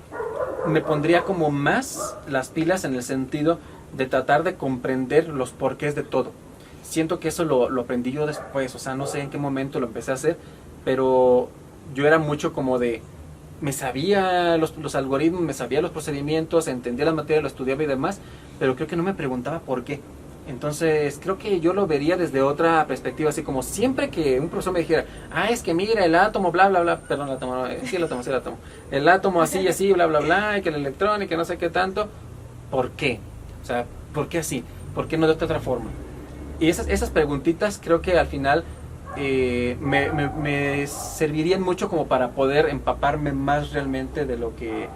me pondría como más las pilas en el sentido de tratar de comprender los porqués de todo. Siento que eso lo aprendí yo después, o sea, no sé en qué momento lo empecé a hacer, pero yo era mucho como de, me sabía los algoritmos, me sabía los procedimientos, entendía la materia, lo estudiaba y demás, pero creo que no me preguntaba por qué. Entonces, creo que yo lo vería desde otra perspectiva, así como siempre que un profesor me dijera, es que mira, el átomo, bla, bla, bla, perdón, el átomo, el átomo así y así, bla, bla, bla, y que el electrón y que no sé qué tanto, ¿por qué? O sea, ¿por qué así? ¿Por qué no de otra forma? Y esas preguntitas creo que al final me servirían mucho como para poder empaparme más realmente de lo que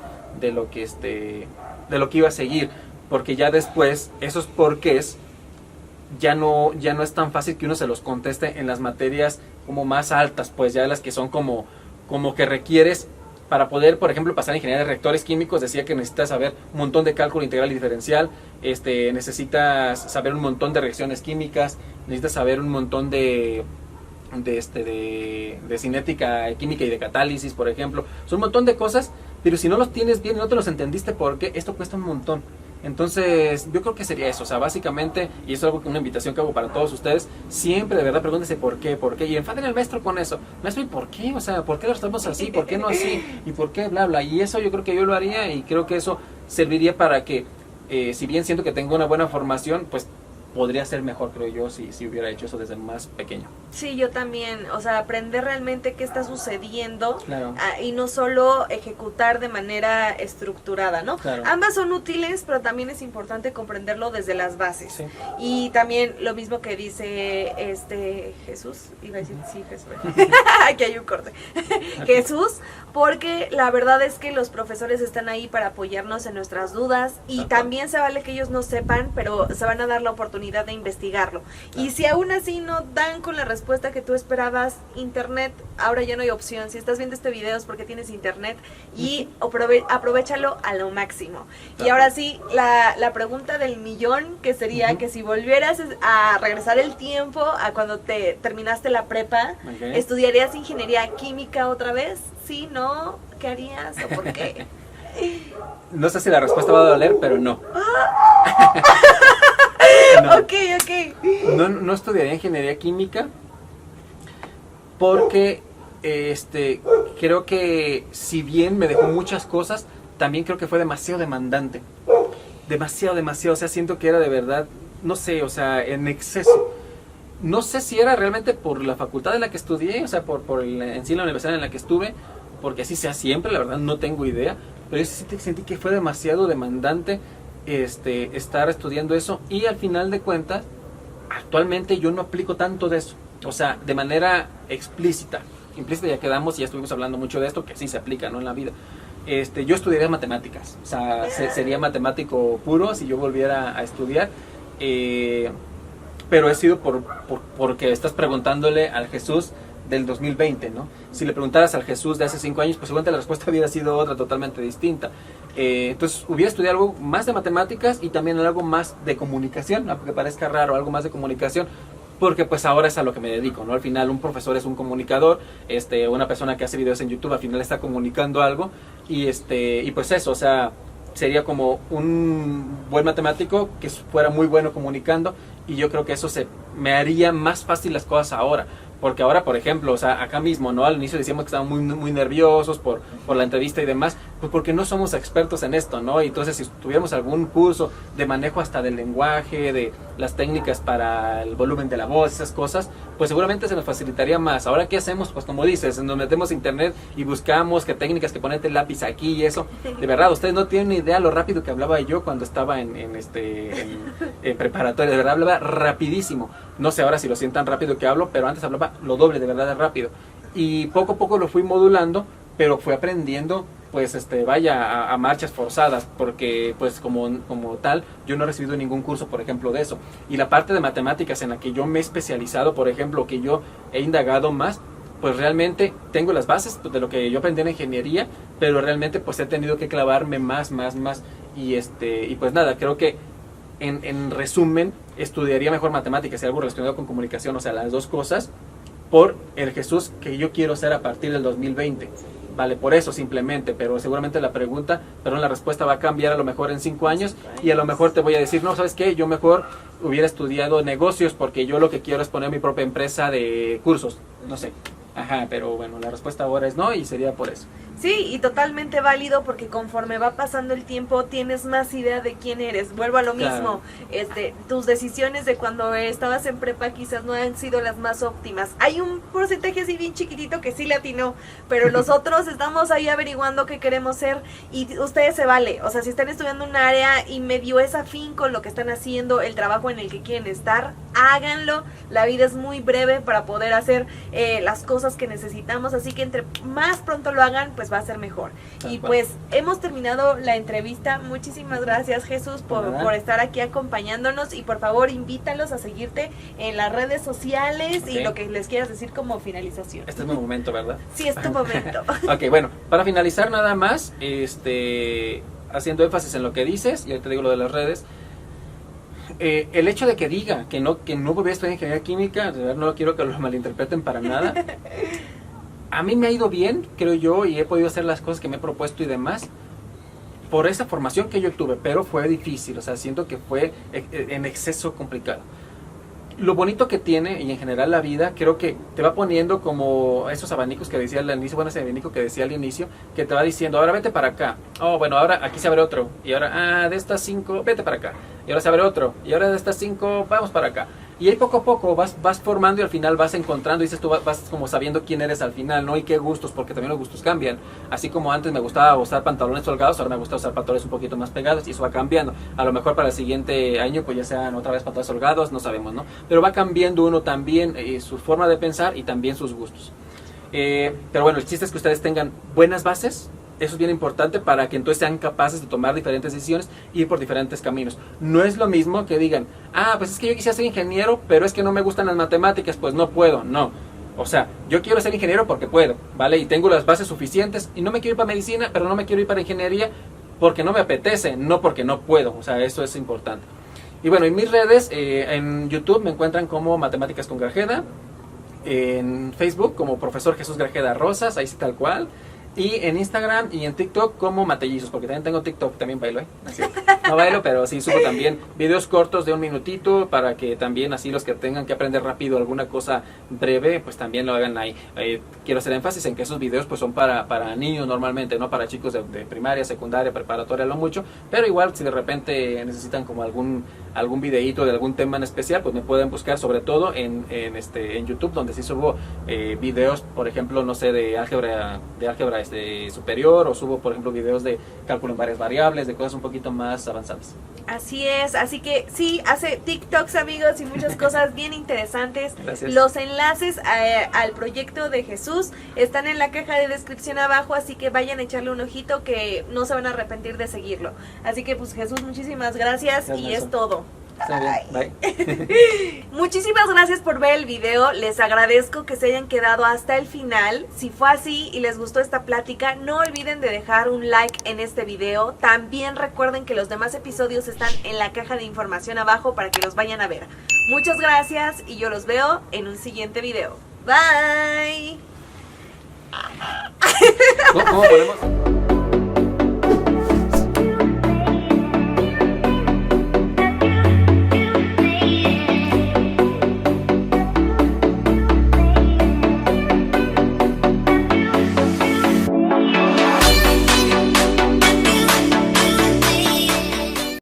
iba a seguir, porque ya después esos porqués ya no es tan fácil que uno se los conteste en las materias como más altas, pues ya las que son como que requieres para poder, por ejemplo, pasar a ingeniería de reactores químicos. Decía que necesitas saber un montón de cálculo integral y diferencial, necesitas saber un montón de reacciones químicas, necesitas saber un montón de cinética química y de catálisis, por ejemplo. Son un montón de cosas, pero si no los tienes bien y no te los entendiste, porque esto cuesta un montón. Entonces, yo creo que sería eso, o sea, básicamente, y eso es una invitación que hago para todos ustedes, siempre de verdad pregúntense por qué, y enfaden al maestro con eso. Maestro, ¿y por qué? O sea, ¿por qué lo estamos así? ¿Por qué no así? ¿Y por qué? Bla, bla. Y eso yo creo que yo lo haría, y creo que eso serviría para que, si bien siento que tengo una buena formación, pues podría ser mejor, creo yo, si hubiera hecho eso desde más pequeño. Sí, yo también, o sea, aprender realmente qué está sucediendo, claro. Y no solo ejecutar de manera estructurada, ¿no? Claro. Ambas son útiles, pero también es importante comprenderlo desde las bases. Sí. Y también lo mismo que dice Jesús, iba a decir, sí, Jesús, aquí hay un corte, Jesús, porque la verdad es que los profesores están ahí para apoyarnos en nuestras dudas, y también se vale que ellos no sepan, pero se van a dar la oportunidad oportunidad de investigarlo. Y si aún así no dan con la respuesta que tú esperabas, internet, ahora ya no hay opción. Si estás viendo este video es porque tienes internet y aprovechalo a lo máximo. Y ahora sí, la pregunta del millón, que sería que si volvieras a regresar el tiempo a cuando te terminaste la prepa, ¿estudiarías ingeniería química otra vez? ¿Sí? ¿No? ¿Qué harías o por qué? No sé si la respuesta va a doler, pero no. No. Ok. No estudiaría ingeniería química porque creo que si bien me dejó muchas cosas, también creo que fue demasiado demandante. Demasiado. O sea, siento que era de verdad, no sé, o sea, en exceso. No sé si era realmente por la facultad en la que estudié, o sea, en sí la universidad en la que estuve, porque así sea siempre, la verdad no tengo idea. Pero yo sí sentí que fue demasiado demandante estar estudiando eso. Y al final de cuentas, actualmente yo no aplico tanto de eso. O sea, de manera explícita. Implícita ya quedamos y ya estuvimos hablando mucho de esto, que sí se aplica, ¿no? En la vida. Yo estudiaría matemáticas. O sea, sería matemático puro si yo volviera a estudiar. Pero he sido porque estás preguntándole al Jesús del 2020, ¿no? Si le preguntaras al Jesús de hace 5 años, pues seguramente la respuesta hubiera sido otra totalmente distinta. Entonces hubiera estudiado algo más de matemáticas y también algo más de comunicación, aunque parezca raro, algo más de comunicación, porque pues ahora es a lo que me dedico, ¿no? Al final un profesor es un comunicador, una persona que hace videos en YouTube al final está comunicando algo y pues eso, o sea, sería como un buen matemático que fuera muy bueno comunicando y yo creo que eso me haría más fácil las cosas ahora. Porque ahora, por ejemplo, o sea, acá mismo, ¿no? Al inicio decíamos que estábamos muy nerviosos por la entrevista y demás, pues porque no somos expertos en esto, ¿no? Y entonces si tuviéramos algún curso de manejo hasta del lenguaje, de las técnicas para el volumen de la voz, esas cosas, pues seguramente se nos facilitaría más. Ahora, ¿qué hacemos? Pues como dices, nos metemos a internet y buscamos qué técnicas, que ponerte el lápiz aquí y eso. De verdad, ustedes no tienen ni idea lo rápido que hablaba yo cuando estaba en preparatoria. De verdad, hablaba rapidísimo. No sé ahora si lo sientan rápido que hablo, pero antes hablaba lo doble, de verdad, de rápido. Y poco a poco lo fui modulando, pero fui aprendiendo, pues, a marchas forzadas, porque, pues, como tal, yo no he recibido ningún curso, por ejemplo, de eso. Y la parte de matemáticas en la que yo me he especializado, por ejemplo, que yo he indagado más, pues realmente tengo las bases de lo que yo aprendí en ingeniería, pero realmente, pues, he tenido que clavarme más, y pues nada, creo que en resumen, estudiaría mejor matemáticas y algo relacionado con comunicación, o sea, las dos cosas, por el Jesús que yo quiero ser a partir del 2020. Vale, por eso simplemente, pero seguramente la respuesta va a cambiar a lo mejor en 5 años y a lo mejor te voy a decir, no, ¿sabes qué? Yo mejor hubiera estudiado negocios porque yo lo que quiero es poner mi propia empresa de cursos, no sé. Ajá, pero bueno, la respuesta ahora es no y sería por eso. Sí, y totalmente válido porque conforme va pasando el tiempo tienes más idea de quién eres. Vuelvo a lo mismo, tus decisiones de cuando estabas en prepa quizás no han sido las más óptimas. Hay un porcentaje así bien chiquitito que sí le atinó, pero los otros estamos ahí averiguando qué queremos ser y ustedes se vale. O sea, si están estudiando un área y medio es afín con lo que están haciendo, el trabajo en el que quieren estar, háganlo. La vida es muy breve para poder hacer las cosas que necesitamos, así que entre más pronto lo hagan, pues va a ser mejor. Y pues hemos terminado la entrevista. Muchísimas gracias, Jesús, por estar aquí acompañándonos y por favor invítalos a seguirte en las redes sociales y lo que les quieras decir como finalización. Este es mi momento, ¿verdad? Sí, es tu momento. Ok, bueno, para finalizar nada más, haciendo énfasis en lo que dices, y ahorita digo lo de las redes, el hecho de que diga que no voy a estudiar ingeniería química, de verdad no quiero que lo malinterpreten para nada. A mí me ha ido bien, creo yo, y he podido hacer las cosas que me he propuesto y demás por esa formación que yo tuve, pero fue difícil, o sea, siento que fue en exceso complicado. Lo bonito que tiene, y en general la vida, creo que te va poniendo como esos abanicos que decía al inicio, bueno, ese abanico que decía al inicio, que te va diciendo, ahora vete para acá, oh, bueno, ahora aquí se abre otro, y ahora, de estas 5, vete para acá, y ahora se abre otro, y ahora de estas 5, vamos para acá. Y ahí poco a poco vas formando y al final vas encontrando, y dices tú, vas como sabiendo quién eres al final, ¿no? Y qué gustos, porque también los gustos cambian. Así como antes me gustaba usar pantalones holgados, ahora me gusta usar pantalones un poquito más pegados y eso va cambiando. A lo mejor para el siguiente año pues ya sean otra vez pantalones holgados, no sabemos, ¿no? Pero va cambiando uno también su forma de pensar y también sus gustos. Pero bueno, el chiste es que ustedes tengan buenas bases, Eso es bien importante para que entonces sean capaces de tomar diferentes decisiones y ir por diferentes caminos. No es lo mismo que digan, pues es que yo quisiera ser ingeniero, pero es que no me gustan las matemáticas, pues no puedo. No. O sea, yo quiero ser ingeniero porque puedo, ¿vale? Y tengo las bases suficientes y no me quiero ir para medicina, pero no me quiero ir para ingeniería porque no me apetece, no porque no puedo. O sea, eso es importante. Y bueno, en mis redes, en YouTube me encuentran como Matemáticas con Grajeda, en Facebook como Profesor Jesús Grajeda Rosas, ahí sí tal cual, y en Instagram y en TikTok como Matellizos, porque también tengo TikTok, también bailo, no bailo, pero sí subo también videos cortos de 1 minutito para que también así los que tengan que aprender rápido alguna cosa breve, pues también lo hagan ahí. Quiero hacer énfasis en que esos videos pues son para niños normalmente, no para chicos de primaria, secundaria, preparatoria, lo mucho, pero igual si de repente necesitan como algún videíto de algún tema en especial, pues me pueden buscar sobre todo en YouTube, donde sí subo videos, por ejemplo, no sé, de álgebra superior, o subo por ejemplo videos de cálculo en varias variables, de cosas un poquito más avanzadas. Así es, así que sí, hace TikToks, amigos, y muchas cosas bien interesantes. Gracias. Los enlaces al proyecto de Jesús están en la caja de descripción abajo, así que vayan a echarle un ojito que no se van a arrepentir de seguirlo. Así que pues Jesús, muchísimas gracias y es todo. Está bien, bye. Muchísimas gracias por ver el video, les agradezco que se hayan quedado hasta el final. Si fue así y les gustó esta plática, no olviden de dejar un like en este video. También recuerden que los demás episodios están en la caja de información abajo para que los vayan a ver. Muchas gracias y yo los veo en un siguiente video. Bye. ¿Cómo podemos?